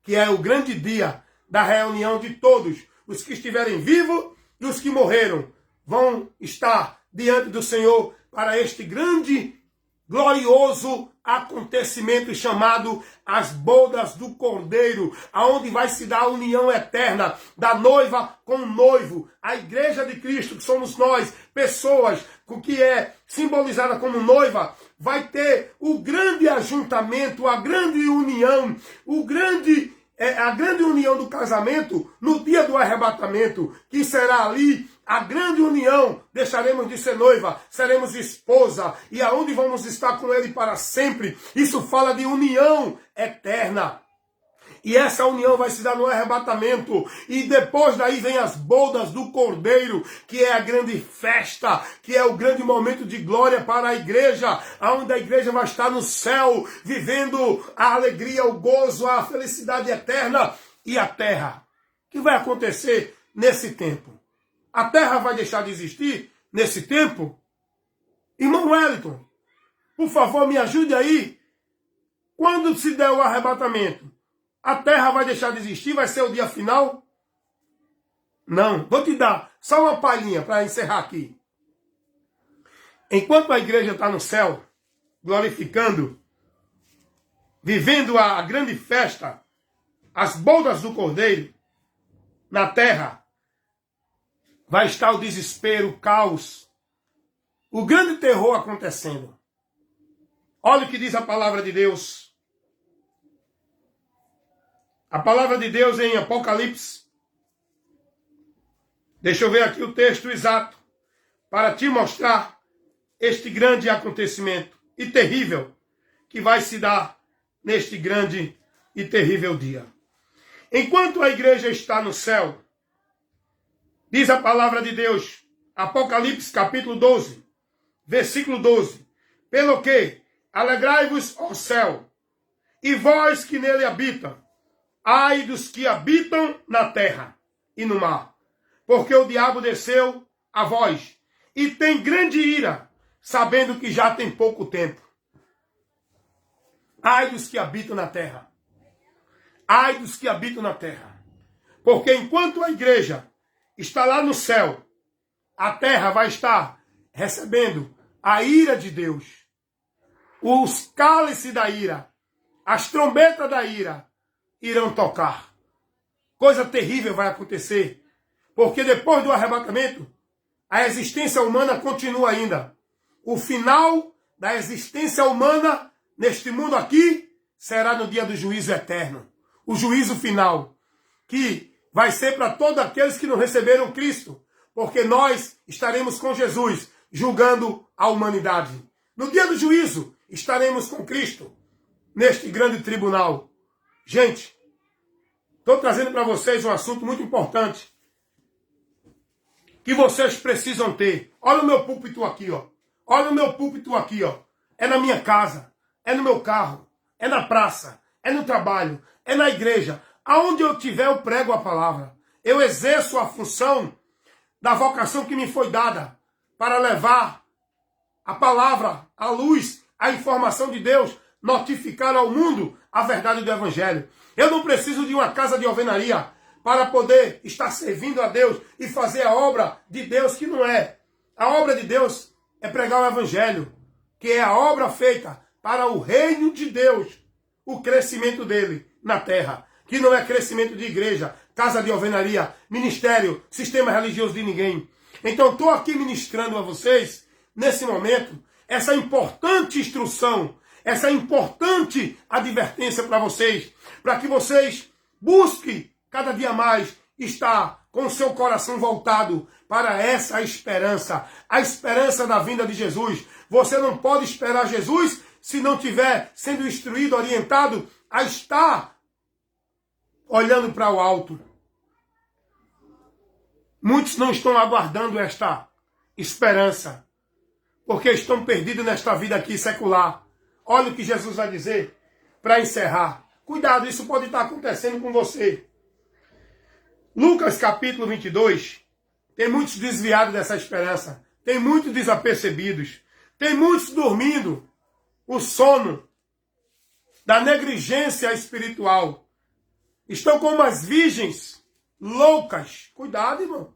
S1: Que é o grande dia da reunião de todos. Os que estiverem vivos e os que morreram vão estar diante do Senhor para este grande, glorioso acontecimento chamado as bodas do Cordeiro, aonde vai se dar a união eterna da noiva com o noivo, a igreja de Cristo, que somos nós, pessoas que é simbolizada como noiva, vai ter o grande ajuntamento, a grande união, a grande união do casamento no dia do arrebatamento, que será ali a grande união. Deixaremos de ser noiva, seremos esposa, e aonde vamos estar com ele para sempre. Isso fala de união eterna. E essa união vai se dar no arrebatamento. E depois daí vem as bodas do Cordeiro, que é a grande festa, que é o grande momento de glória para a igreja, onde a igreja vai estar no céu, vivendo a alegria, o gozo, a felicidade eterna. E a terra? O que vai acontecer nesse tempo? A terra vai deixar de existir nesse tempo? Irmão Wellington, por favor, me ajude aí. Quando se der o arrebatamento, a terra vai deixar de existir? Vai ser o dia final? Não. Vou te dar só uma palhinha para encerrar aqui. Enquanto a igreja está no céu, glorificando, vivendo a grande festa, as bodas do Cordeiro, na terra, vai estar o desespero, o caos, o grande terror acontecendo. Olha o que diz a palavra de Deus. A palavra de Deus em Apocalipse. Deixa eu ver aqui o texto exato para te mostrar este grande acontecimento e terrível que vai se dar neste grande e terrível dia. Enquanto a igreja está no céu, diz a palavra de Deus, Apocalipse capítulo 12, versículo 12. Pelo que, alegrai-vos, ó céu, e vós que nele habitam, ai dos que habitam na terra e no mar, porque o diabo desceu a vós, e tem grande ira, sabendo que já tem pouco tempo. Ai dos que habitam na terra. Ai dos que habitam na terra. Porque enquanto a igreja está lá no céu, a terra vai estar recebendo a ira de Deus. Os cálices da ira, as trombetas da ira irão tocar. Coisa terrível vai acontecer. Porque depois do arrebatamento, a existência humana continua ainda. O final da existência humana neste mundo aqui será no dia do juízo eterno. O juízo final, que vai ser para todos aqueles que não receberam Cristo. Porque nós estaremos com Jesus, julgando a humanidade. No dia do juízo, estaremos com Cristo, neste grande tribunal. Gente, estou trazendo para vocês um assunto muito importante, que vocês precisam ter. Olha o meu púlpito aqui, ó. Olha o meu púlpito aqui, ó. É na minha casa, é no meu carro, é na praça, é no trabalho, é na igreja. Aonde eu estiver, eu prego a palavra. Eu exerço a função da vocação que me foi dada para levar a palavra, a luz, a informação de Deus, notificar ao mundo a verdade do Evangelho. Eu não preciso de uma casa de alvenaria para poder estar servindo a Deus e fazer a obra de Deus, que não é. A obra de Deus é pregar o Evangelho, que é a obra feita para o reino de Deus, o crescimento dele na terra, que não é crescimento de igreja, casa de alvenaria, ministério, sistema religioso de ninguém. Então estou aqui ministrando a vocês, nesse momento, essa importante instrução, essa importante advertência para vocês, para que vocês busquem cada dia mais estar com o seu coração voltado para essa esperança, a esperança da vinda de Jesus. Você não pode esperar Jesus se não estiver sendo instruído, orientado a estar olhando para o alto. Muitos não estão aguardando esta esperança, porque estão perdidos nesta vida aqui secular. Olha o que Jesus vai dizer para encerrar. Cuidado, isso pode estar acontecendo com você. Lucas capítulo 22, tem muitos desviados dessa esperança, tem muitos desapercebidos, tem muitos dormindo o sono da negligência espiritual. Estão como as virgens loucas. Cuidado, irmão.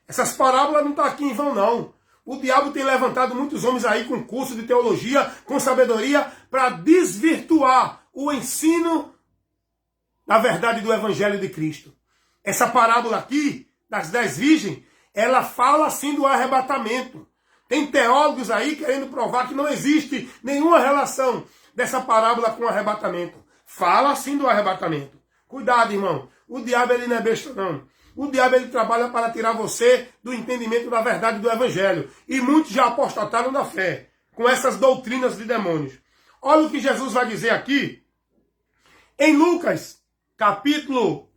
S1: Essas parábolas não estão aqui em vão, não. O diabo tem levantado muitos homens aí com curso de teologia, com sabedoria, para desvirtuar o ensino da verdade do Evangelho de Cristo. Essa parábola aqui, das 10 virgens, ela fala assim do arrebatamento. Tem teólogos aí querendo provar que não existe nenhuma relação dessa parábola com o arrebatamento. Fala assim do arrebatamento. Cuidado, irmão. O diabo ele não é besta, não. O diabo ele trabalha para tirar você do entendimento da verdade do Evangelho. E muitos já apostataram da fé com essas doutrinas de demônios. Olha o que Jesus vai dizer aqui em Lucas, capítulo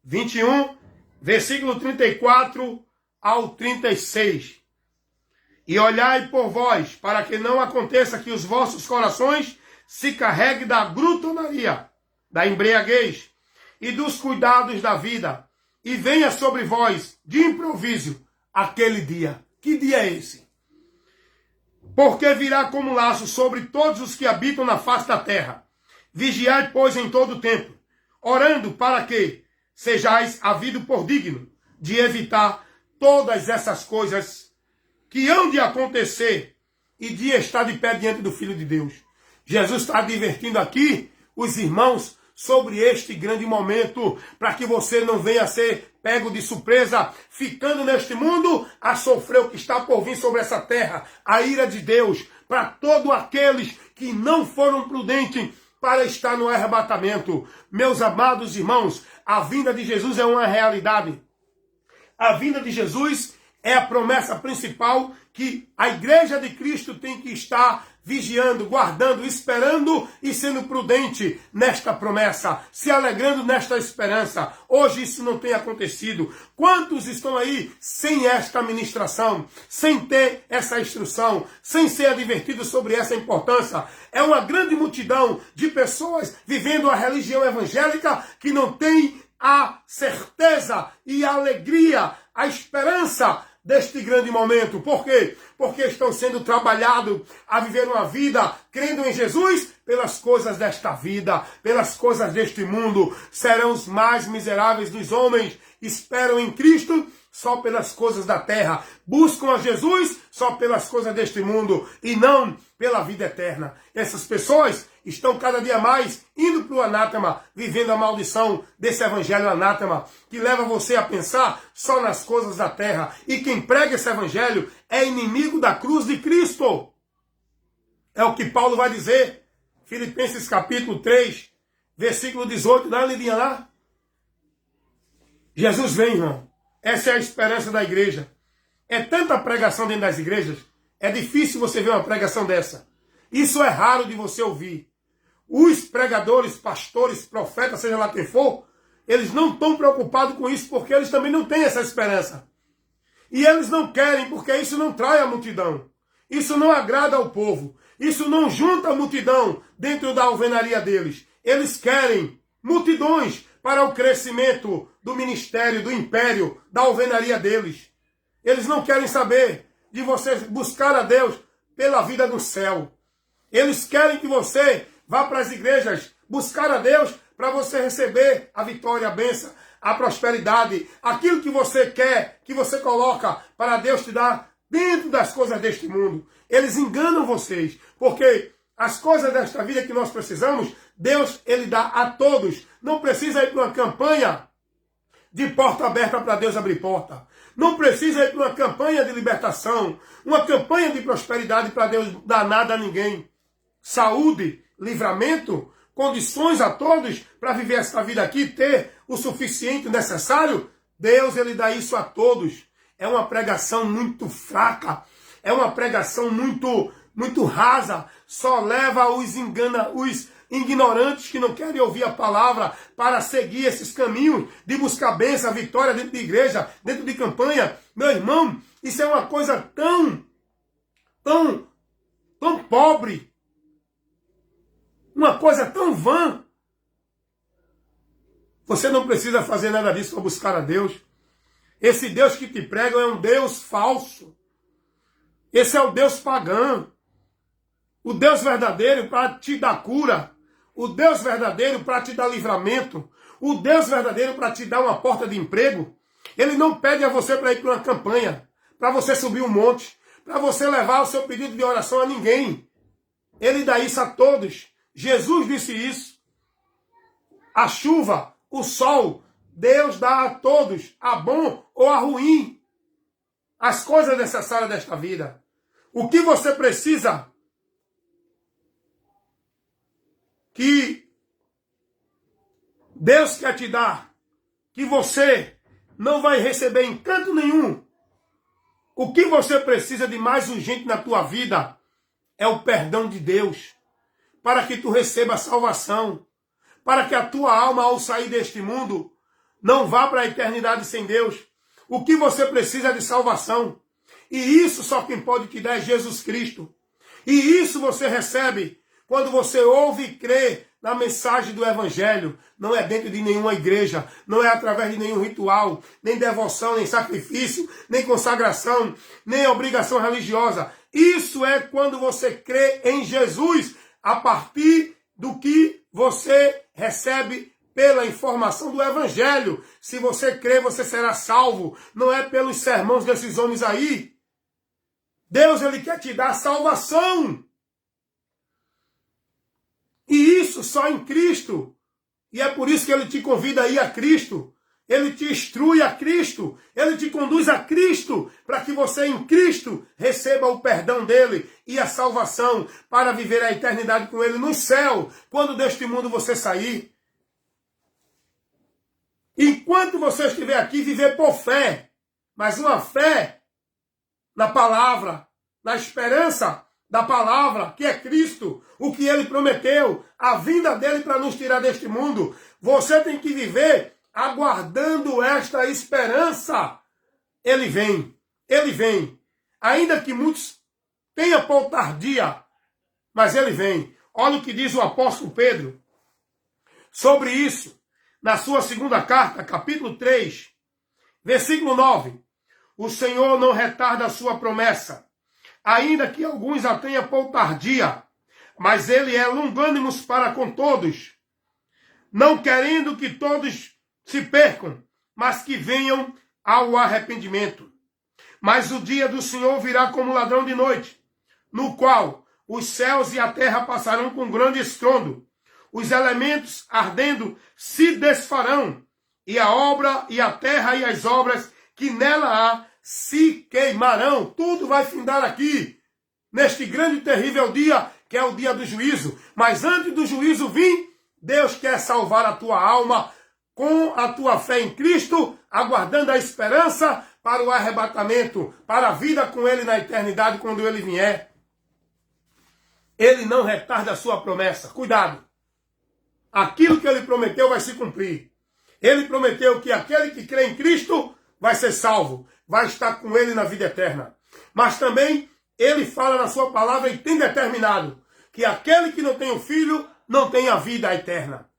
S1: 21, versículo 34 ao 36. E olhai por vós, para que não aconteça que os vossos corações se carreguem da glutonaria, da embriaguez e dos cuidados da vida, e venha sobre vós, de improviso, aquele dia. Que dia é esse? Porque virá como laço sobre todos os que habitam na face da terra. Vigiai, pois, em todo o tempo, orando para que sejais havido por digno de evitar todas essas coisas que hão de acontecer e de estar de pé diante do Filho de Deus. Jesus está advertindo aqui os irmãos sobre este grande momento, para que você não venha a ser pego de surpresa, ficando neste mundo a sofrer o que está por vir sobre essa terra, a ira de Deus, para todos aqueles que não foram prudentes para estar no arrebatamento. Meus amados irmãos, a vinda de Jesus é uma realidade. A vinda de Jesus é a promessa principal que a igreja de Cristo tem que estar vigiando, guardando, esperando e sendo prudente nesta promessa, se alegrando nesta esperança. Hoje isso não tem acontecido. Quantos estão aí sem esta ministração, sem ter essa instrução, sem ser advertidos sobre essa importância? É uma grande multidão de pessoas vivendo a religião evangélica que não tem a certeza e a alegria, a esperança deste grande momento. Por quê? Porque estão sendo trabalhados a viver uma vida crendo em Jesus pelas coisas desta vida, pelas coisas deste mundo. Serão os mais miseráveis dos homens esperam em Cristo só pelas coisas da terra, buscam a Jesus só pelas coisas deste mundo e não pela vida eterna. Essas pessoas estão cada dia mais indo para o anátema, vivendo a maldição desse evangelho anátema, que leva você a pensar só nas coisas da terra. E quem prega esse evangelho é inimigo da cruz de Cristo. É o que Paulo vai dizer, Filipenses capítulo 3, versículo 18, dá uma lidinha lá. Jesus vem, irmão. Essa é a esperança da igreja. É tanta pregação dentro das igrejas, é difícil você ver uma pregação dessa. Isso é raro de você ouvir. Os pregadores, pastores, profetas, seja lá quem for, eles não estão preocupados com isso porque eles também não têm essa esperança. E eles não querem porque isso não trai a multidão. Isso não agrada ao povo. Isso não junta a multidão dentro da alvenaria deles. Eles querem multidões para o crescimento do ministério, do império, da alvenaria deles. Eles não querem saber de você buscar a Deus pela vida do céu. Eles querem que você vá para as igrejas buscar a Deus para você receber a vitória, a bênção, a prosperidade, aquilo que você quer, que você coloca para Deus te dar dentro das coisas deste mundo. Eles enganam vocês, porque as coisas desta vida que nós precisamos, Deus, Ele dá a todos. Não precisa ir para uma campanha de porta aberta para Deus abrir porta. Não precisa ir para uma campanha de libertação, uma campanha de prosperidade para Deus dar nada a ninguém. Saúde, livramento, condições a todos para viver esta vida aqui, ter o suficiente necessário. Deus, Ele dá isso a todos. É uma pregação muito fraca, é uma pregação muito rasa, só leva os ignorantes que não querem ouvir a palavra para seguir esses caminhos de buscar bênção, vitória dentro de igreja, dentro de campanha. Meu irmão, isso é uma coisa tão pobre, uma coisa tão vã. Você não precisa fazer nada disso para buscar a Deus. Esse Deus que te pregam é um Deus falso. Esse é o Deus pagão. O Deus verdadeiro para te dar cura. O Deus verdadeiro para te dar livramento. O Deus verdadeiro para te dar uma porta de emprego. Ele não pede a você para ir para uma campanha, para você subir um monte, para você levar o seu pedido de oração a ninguém. Ele dá isso a todos. Jesus disse isso. A chuva, o sol, Deus dá a todos, a bom ou a ruim, as coisas necessárias desta vida. O que você precisa que Deus quer te dar, que você não vai receber em canto nenhum. O que você precisa de mais urgente na tua vida é o perdão de Deus, para que tu receba a salvação, para que a tua alma, ao sair deste mundo, não vá para a eternidade sem Deus. O que você precisa é de salvação. E isso só quem pode te dar é Jesus Cristo. E isso você recebe quando você ouve e crê na mensagem do Evangelho. Não é dentro de nenhuma igreja, não é através de nenhum ritual, nem devoção, nem sacrifício, nem consagração, nem obrigação religiosa. Isso é quando você crê em Jesus, a partir do que você recebe pela informação do Evangelho. Se você crer, você será salvo. Não é pelos sermões desses homens aí. Deus, Ele quer te dar salvação. E isso só em Cristo. E é por isso que Ele te convida a ir a Cristo. Ele te instrui a Cristo. Ele te conduz a Cristo. Para que você em Cristo receba o perdão dEle e a salvação para viver a eternidade com Ele no céu. Quando deste mundo você sair. Enquanto você estiver aqui, viver por fé. Mas uma fé na palavra, na esperança da palavra, que é Cristo, o que Ele prometeu, a vinda dEle para nos tirar deste mundo. Você tem que viver aguardando esta esperança. Ele vem, Ele vem. Ainda que muitos tenham por tardia, mas Ele vem. Olha o que diz o apóstolo Pedro sobre isso. Na sua segunda carta, capítulo 3, versículo 9. O Senhor não retarda a sua promessa, ainda que alguns a tenham por tardia, mas Ele é longânimo para com todos, não querendo que todos se percam, mas que venham ao arrependimento. Mas o dia do Senhor virá como ladrão de noite, no qual os céus e a terra passarão com grande estrondo, os elementos ardendo se desfarão, e a obra e a terra e as obras que nela há se queimarão. Tudo vai findar aqui, neste grande e terrível dia, que é o dia do juízo. Mas antes do juízo vir, Deus quer salvar a tua alma com a tua fé em Cristo, aguardando a esperança para o arrebatamento, para a vida com Ele na eternidade, quando Ele vier. Ele não retarda a sua promessa. Cuidado! Aquilo que Ele prometeu vai se cumprir. Ele prometeu que aquele que crê em Cristo vai ser salvo, vai estar com Ele na vida eterna. Mas também Ele fala na sua palavra e tem determinado que aquele que não tem o Filho não tem a vida eterna.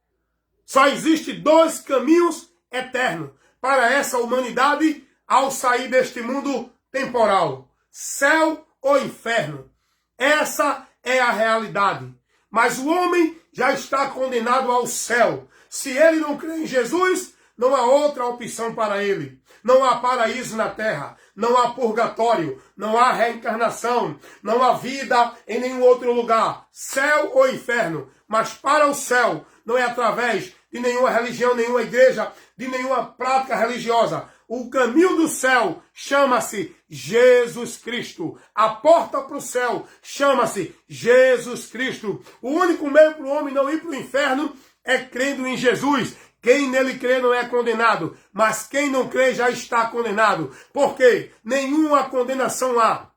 S1: Só existe dois caminhos eternos para essa humanidade ao sair deste mundo temporal: céu ou inferno. Essa é a realidade. Mas o homem já está condenado ao céu. Se ele não crê em Jesus, não há outra opção para ele. Não há paraíso na terra, não há purgatório, não há reencarnação, não há vida em nenhum outro lugar, céu ou inferno. Mas para o céu não é através de nenhuma religião, nenhuma igreja, de nenhuma prática religiosa. O caminho do céu chama-se Jesus Cristo. A porta para o céu chama-se Jesus Cristo. O único meio para o homem não ir para o inferno é crendo em Jesus. Quem nele crê não é condenado, mas quem não crê já está condenado. Porque nenhuma condenação há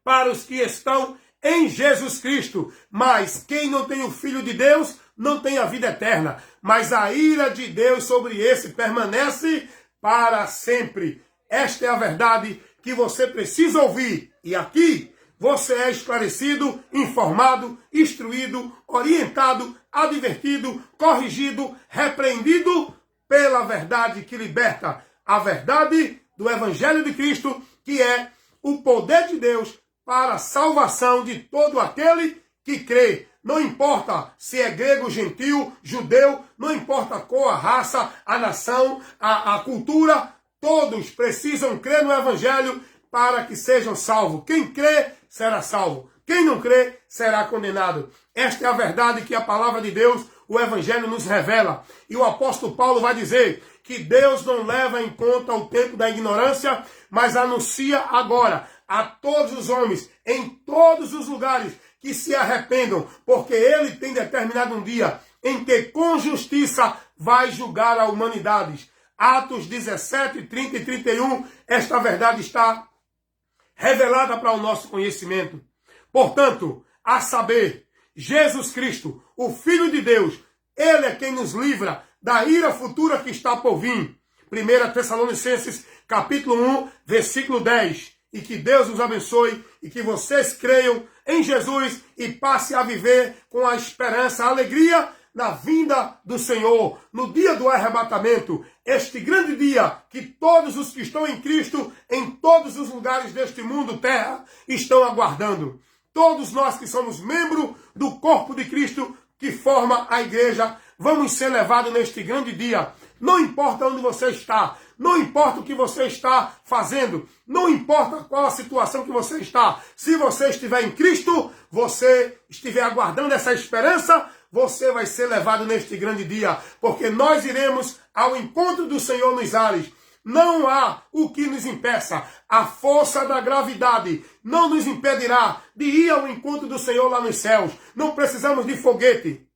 S1: para os que estão em Jesus Cristo. Mas quem não tem o Filho de Deus não tem a vida eterna. Mas a ira de Deus sobre esse permanece para sempre. Esta é a verdade que você precisa ouvir. E aqui você é esclarecido, informado, instruído, orientado, advertido, corrigido, repreendido pela verdade que liberta. A verdade do Evangelho de Cristo, que é o poder de Deus para a salvação de todo aquele que crê. Não importa se é grego, gentil, judeu, não importa a cor, a raça, a nação, a cultura, todos precisam crer no Evangelho para que sejam salvos. Quem crê será salvo. Quem não crê será condenado. Esta é a verdade que a palavra de Deus, o Evangelho, nos revela. E o apóstolo Paulo vai dizer que Deus não leva em conta o tempo da ignorância, mas anuncia agora a todos os homens, em todos os lugares, que se arrependam, porque Ele tem determinado um dia em que com justiça vai julgar a humanidade. Atos 17, 30 e 31, esta verdade está revelada para o nosso conhecimento. Portanto, a saber, Jesus Cristo, o Filho de Deus, Ele é quem nos livra da ira futura que está por vir. 1 Tessalonicenses, capítulo 1, versículo 10. E que Deus os abençoe e que vocês creiam em Jesus e passem a viver com a esperança, a alegria na vinda do Senhor, no dia do arrebatamento, este grande dia que todos os que estão em Cristo, em todos os lugares deste mundo, terra, estão aguardando. Todos nós que somos membros do corpo de Cristo, que forma a igreja, vamos ser levados neste grande dia. Não importa onde você está, não importa o que você está fazendo, não importa qual a situação que você está. Se você estiver em Cristo, você estiver aguardando essa esperança, você vai ser levado neste grande dia, porque nós iremos ao encontro do Senhor nos ares. Não há o que nos impeça. A força da gravidade não nos impedirá de ir ao encontro do Senhor lá nos céus. Não precisamos de foguete,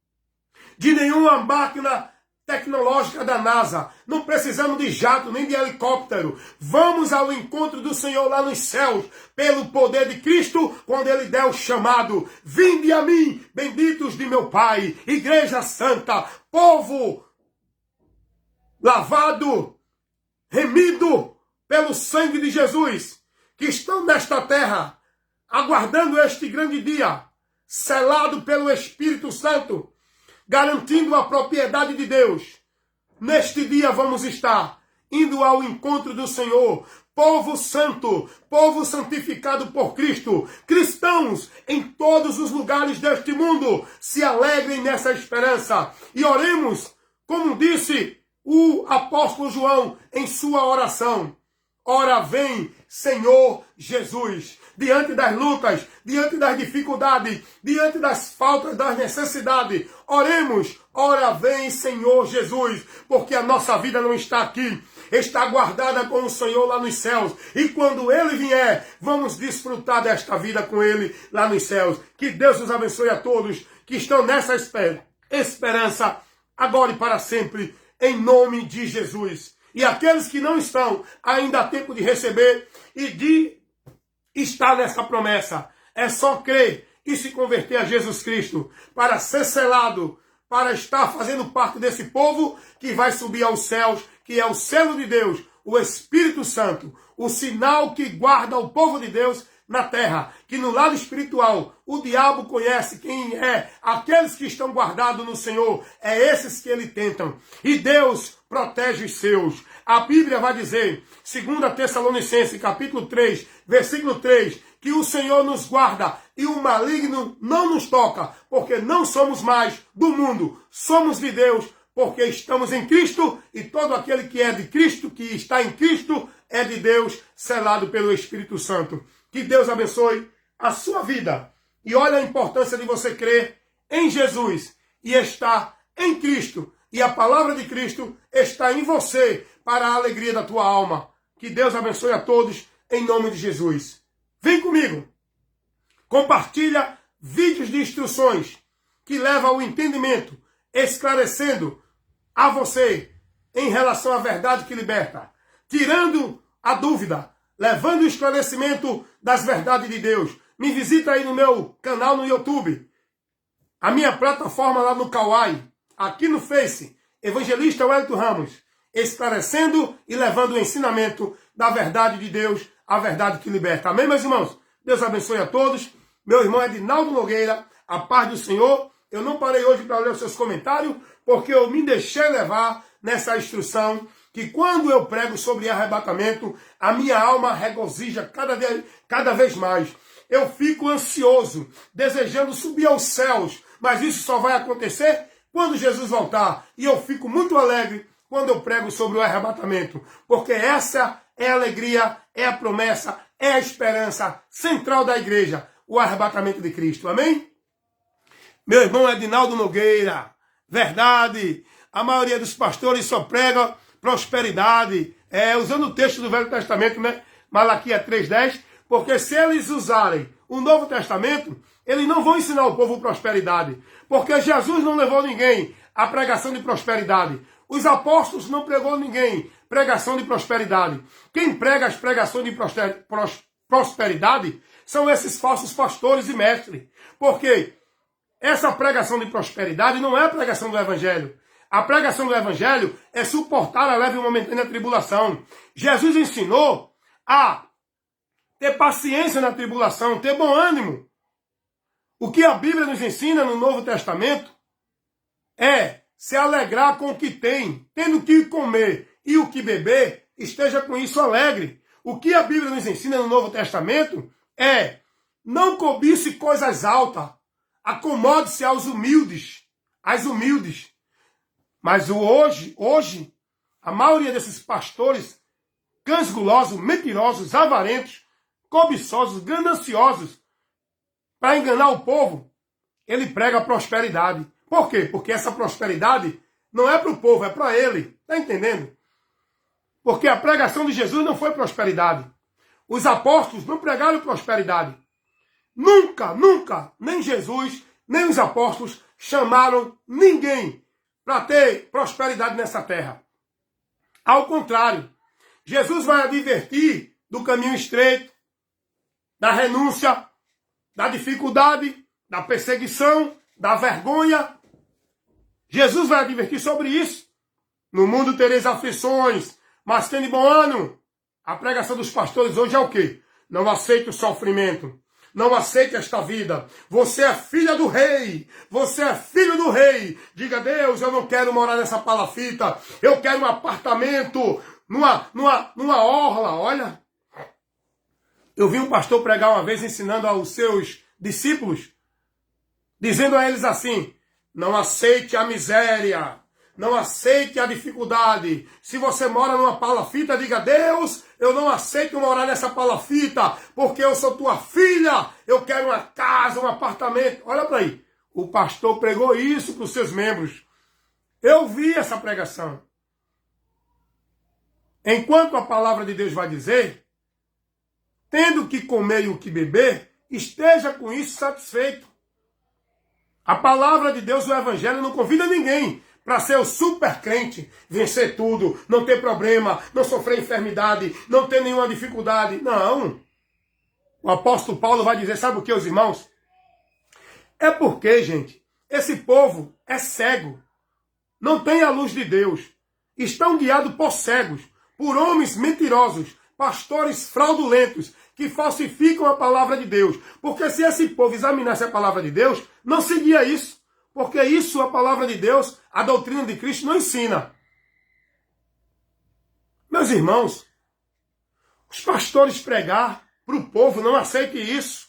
S1: de nenhuma máquina tecnológica da NASA. Não precisamos de jato, nem de helicóptero. Vamos ao encontro do Senhor lá nos céus, pelo poder de Cristo, quando Ele der o chamado. Vinde a mim, benditos de meu Pai, Igreja Santa, povo lavado, remido pelo sangue de Jesus, que estão nesta terra, aguardando este grande dia, selado pelo Espírito Santo, garantindo a propriedade de Deus. Neste dia vamos estar indo ao encontro do Senhor, povo santo, povo santificado por Cristo, cristãos em todos os lugares deste mundo, se alegrem nessa esperança e oremos, como disse o apóstolo João em sua oração. Ora vem, Senhor Jesus, diante das lutas, diante das dificuldades, diante das faltas, das necessidades. Oremos, ora vem, Senhor Jesus, porque a nossa vida não está aqui, está guardada com o Senhor lá nos céus. E quando Ele vier, vamos desfrutar desta vida com Ele lá nos céus. Que Deus os abençoe a todos que estão nessa esperança, agora e para sempre, em nome de Jesus. E aqueles que não estão, ainda há tempo de receber e de estar nessa promessa. É só crer e se converter a Jesus Cristo para ser selado, para estar fazendo parte desse povo que vai subir aos céus, que é o selo de Deus, o Espírito Santo, o sinal que guarda o povo de Deus na terra, que no lado espiritual o diabo conhece quem é, aqueles que estão guardados no Senhor, é esses que ele tentam. E Deus protege os seus. A Bíblia vai dizer, 2 Tessalonicenses, capítulo 3, versículo 3, que o Senhor nos guarda e o maligno não nos toca, porque não somos mais do mundo, somos de Deus, porque estamos em Cristo, e todo aquele que é de Cristo, que está em Cristo, é de Deus, selado pelo Espírito Santo. Que Deus abençoe a sua vida. E olha a importância de você crer em Jesus e estar em Cristo. E a palavra de Cristo está em você para a alegria da tua alma. Que Deus abençoe a todos em nome de Jesus. Vem comigo. Compartilha vídeos de instruções que levam ao entendimento, esclarecendo a você em relação à verdade que liberta, tirando a dúvida, levando o esclarecimento das verdades de Deus. Me visita aí no meu canal no YouTube, a minha plataforma lá no Kawai, aqui no Face, Evangelista Wellington Ramos, esclarecendo e levando o ensinamento da verdade de Deus, a verdade que liberta. Amém, meus irmãos? Deus abençoe a todos. Meu irmão Edinaldo Nogueira, a paz do Senhor. Eu não parei hoje para ler os seus comentários, porque eu me deixei levar nessa instrução, que quando eu prego sobre arrebatamento, a minha alma regozija cada vez mais. Eu fico ansioso, desejando subir aos céus, mas isso só vai acontecer quando Jesus voltar. E eu fico muito alegre quando eu prego sobre o arrebatamento, porque essa é a alegria, é a promessa, é a esperança central da igreja, o arrebatamento de Cristo. Amém? Meu irmão Edinaldo Nogueira, verdade, a maioria dos pastores só prega prosperidade, usando o texto do Velho Testamento, né? Malaquias 3:10, porque se eles usarem o Novo Testamento, eles não vão ensinar o povo prosperidade, porque Jesus não levou ninguém à pregação de prosperidade. Os apóstolos não pregou ninguém pregação de prosperidade. Quem prega as pregações de prosperidade são esses falsos pastores e mestres, porque essa pregação de prosperidade não é a pregação do Evangelho. A pregação do Evangelho é suportar a leve e momentânea tribulação. Jesus ensinou a ter paciência na tribulação, ter bom ânimo. O que a Bíblia nos ensina no Novo Testamento é se alegrar com o que tem, tendo o que comer e o que beber, esteja com isso alegre. O que a Bíblia nos ensina no Novo Testamento é não cobice coisas altas, acomode-se aos humildes, às humildes. Mas hoje, a maioria desses pastores, cães gulosos, mentirosos, avarentos, cobiçosos, gananciosos, para enganar o povo, ele prega a prosperidade. Por quê? Porque essa prosperidade não é para o povo, é para ele. Está entendendo? Porque a pregação de Jesus não foi prosperidade. Os apóstolos não pregaram prosperidade. Nunca, nem Jesus, nem os apóstolos chamaram ninguém para ter prosperidade nessa terra. Ao contrário, Jesus vai advertir do caminho estreito, da renúncia, da dificuldade, da perseguição, da vergonha. Jesus vai advertir sobre isso. No mundo tereis aflições, mas tende bom ânimo. A pregação dos pastores hoje é o quê? Não aceite o sofrimento. Não aceite esta vida. Você é filha do rei. Você é filho do rei. Diga, Deus, eu não quero morar nessa palafita. Eu quero um apartamento numa orla. Olha. Eu vi um pastor pregar uma vez ensinando aos seus discípulos, dizendo a eles assim: não aceite a miséria. Não aceite a dificuldade. Se você mora numa palafita, diga: Deus, eu não aceito morar nessa palafita, porque eu sou tua filha, eu quero uma casa, um apartamento. Olha para aí. O pastor pregou isso para os seus membros. Eu vi essa pregação. Enquanto a palavra de Deus vai dizer, tendo o que comer e o que beber, esteja com isso satisfeito. A palavra de Deus, o evangelho, não convida ninguém para ser o super crente, vencer tudo, não ter problema, não sofrer enfermidade, não ter nenhuma dificuldade. Não. O apóstolo Paulo vai dizer, sabe o que, os irmãos? É porque, gente, esse povo é cego. Não tem a luz de Deus. Estão guiados por cegos, por homens mentirosos, pastores fraudulentos, que falsificam a palavra de Deus. Porque se esse povo examinasse a palavra de Deus, não seguia isso. Porque isso, a palavra de Deus, a doutrina de Cristo não ensina. Meus irmãos, os pastores pregar para o povo, não aceite isso.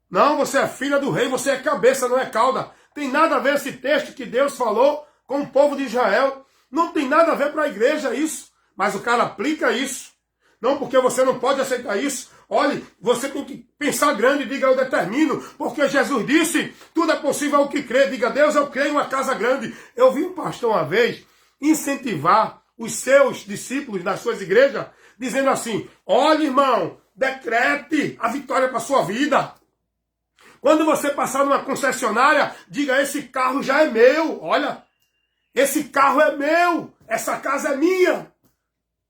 S1: Não, você é filha do rei, você é cabeça, não é cauda. Tem nada a ver esse texto que Deus falou com o povo de Israel. Não tem nada a ver para a igreja isso. Mas o cara aplica isso. Não, porque você não pode aceitar isso. Olhe, você tem que pensar grande, diga: eu determino, porque Jesus disse, tudo é possível ao que crê. Diga: Deus, eu creio em uma casa grande. Eu vi um pastor uma vez incentivar os seus discípulos nas suas igrejas, dizendo assim: olha, irmão, decrete a vitória para a sua vida. Quando você passar numa concessionária, diga: esse carro já é meu. Olha, esse carro é meu, essa casa é minha.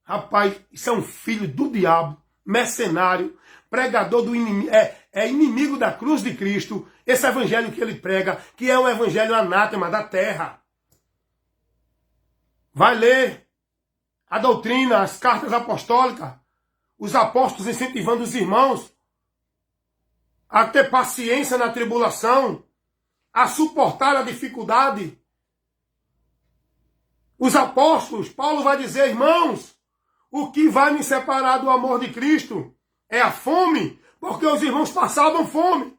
S1: Rapaz, isso é um filho do diabo, mercenário, pregador do inimigo, é inimigo da cruz de Cristo. Esse evangelho que ele prega, que é um evangelho anátema da terra. Vai ler a doutrina, as cartas apostólicas, os apóstolos incentivando os irmãos a ter paciência na tribulação, a suportar a dificuldade. Os apóstolos, Paulo vai dizer: irmãos, o que vai me separar do amor de Cristo é a fome, porque os irmãos passavam fome.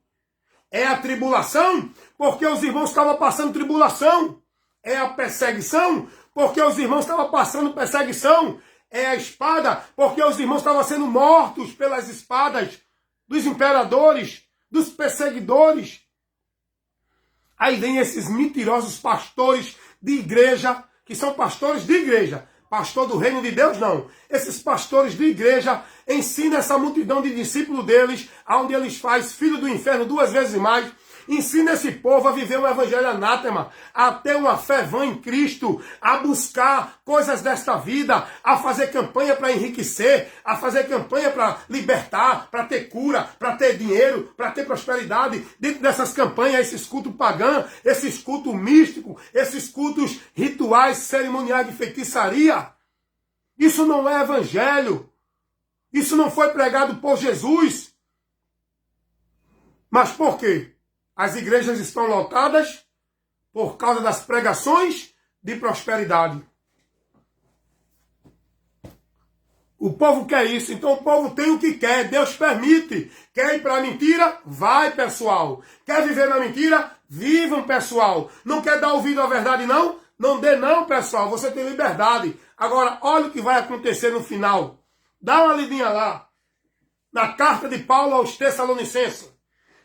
S1: É a tribulação, porque os irmãos estavam passando tribulação. É a perseguição, porque os irmãos estavam passando perseguição. É a espada, porque os irmãos estavam sendo mortos pelas espadas dos imperadores, dos perseguidores. Aí vem esses mentirosos pastores de igreja, que são pastores de igreja. Pastor do reino de Deus, não. Esses pastores de igreja ensinam essa multidão de discípulos deles, onde eles fazem filho do inferno 2 vezes mais. Ensina esse povo a viver um evangelho anátema, a ter uma fé vã em Cristo, a buscar coisas desta vida, a fazer campanha para enriquecer, a fazer campanha para libertar, para ter cura, para ter dinheiro, para ter prosperidade. Dentro dessas campanhas, esses cultos pagãos, esses cultos místicos, esses cultos rituais, cerimoniais de feitiçaria. Isso não é evangelho. Isso não foi pregado por Jesus. Mas por quê? As igrejas estão lotadas por causa das pregações de prosperidade. O povo quer isso, então o povo tem o que quer, Deus permite. Quer ir para a mentira? Vai, pessoal. Quer viver na mentira? Vivam, pessoal. Não quer dar ouvido à verdade, não? Não dê não, pessoal. Você tem liberdade. Agora, olha o que vai acontecer no final. Dá uma lidinha lá. Na carta de Paulo aos Tessalonicenses.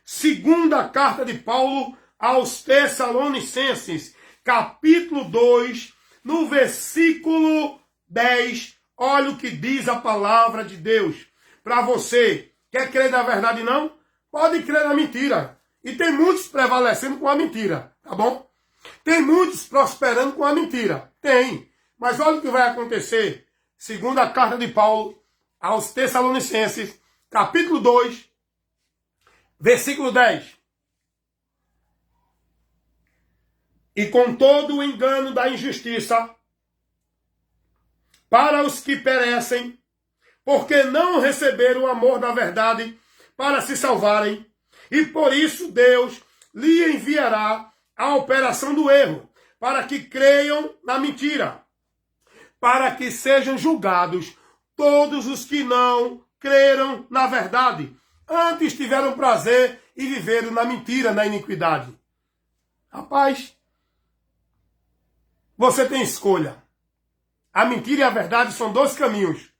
S1: Segunda carta de Paulo aos Tessalonicenses, capítulo 2, no versículo 10, olha o que diz a palavra de Deus. Para você, quer crer na verdade não? Pode crer na mentira. E tem muitos prevalecendo com a mentira, tá bom? Tem muitos prosperando com a mentira, tem. Mas olha o que vai acontecer. Segunda carta de Paulo aos Tessalonicenses, capítulo 2, versículo 10. E com todo o engano da injustiça, para os que perecem, porque não receberam o amor da verdade para se salvarem, e por isso Deus lhe enviará a operação do erro, para que creiam na mentira, para que sejam julgados todos os que não creram na verdade, antes tiveram prazer e viveram na mentira, na iniquidade. Rapaz, você tem escolha. A mentira e a verdade são dois caminhos.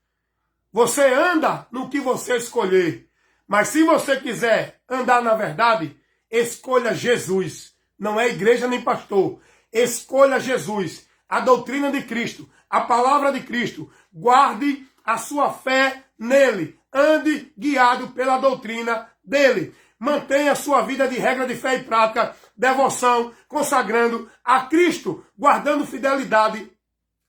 S1: Você anda no que você escolher. Mas se você quiser andar na verdade, escolha Jesus. Não é igreja nem pastor. Escolha Jesus. A doutrina de Cristo. A palavra de Cristo. Guarde a sua fé nele. Ande guiado pela doutrina dele. Mantenha a sua vida de regra de fé e prática, devoção, consagrando a Cristo, guardando fidelidade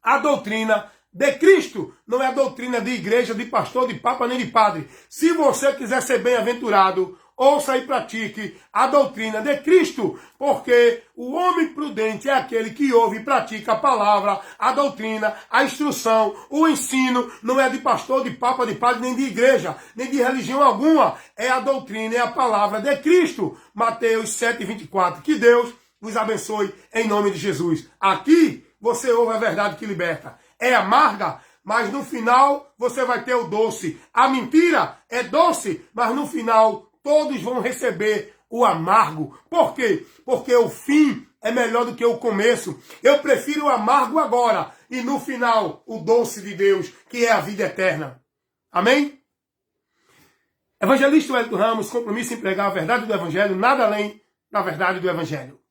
S1: à doutrina de Cristo. Não é a doutrina de igreja, de pastor, de papa, nem de padre. Se você quiser ser bem-aventurado, ouça e pratique a doutrina de Cristo, porque o homem prudente é aquele que ouve e pratica a palavra, a doutrina, a instrução, o ensino. Não é de pastor, de papa, de padre, nem de igreja, nem de religião alguma. É a doutrina, é a palavra de Cristo. Mateus 7:24. Que Deus vos abençoe em nome de Jesus. Aqui você ouve a verdade que liberta. É amarga, mas no final você vai ter o doce. A mentira é doce, mas no final todos vão receber o amargo. Por quê? Porque o fim é melhor do que o começo. Eu prefiro o amargo agora e no final o doce de Deus, que é a vida eterna. Amém? Evangelista Wellington Ramos, compromisso em pregar a verdade do Evangelho, nada além da verdade do Evangelho.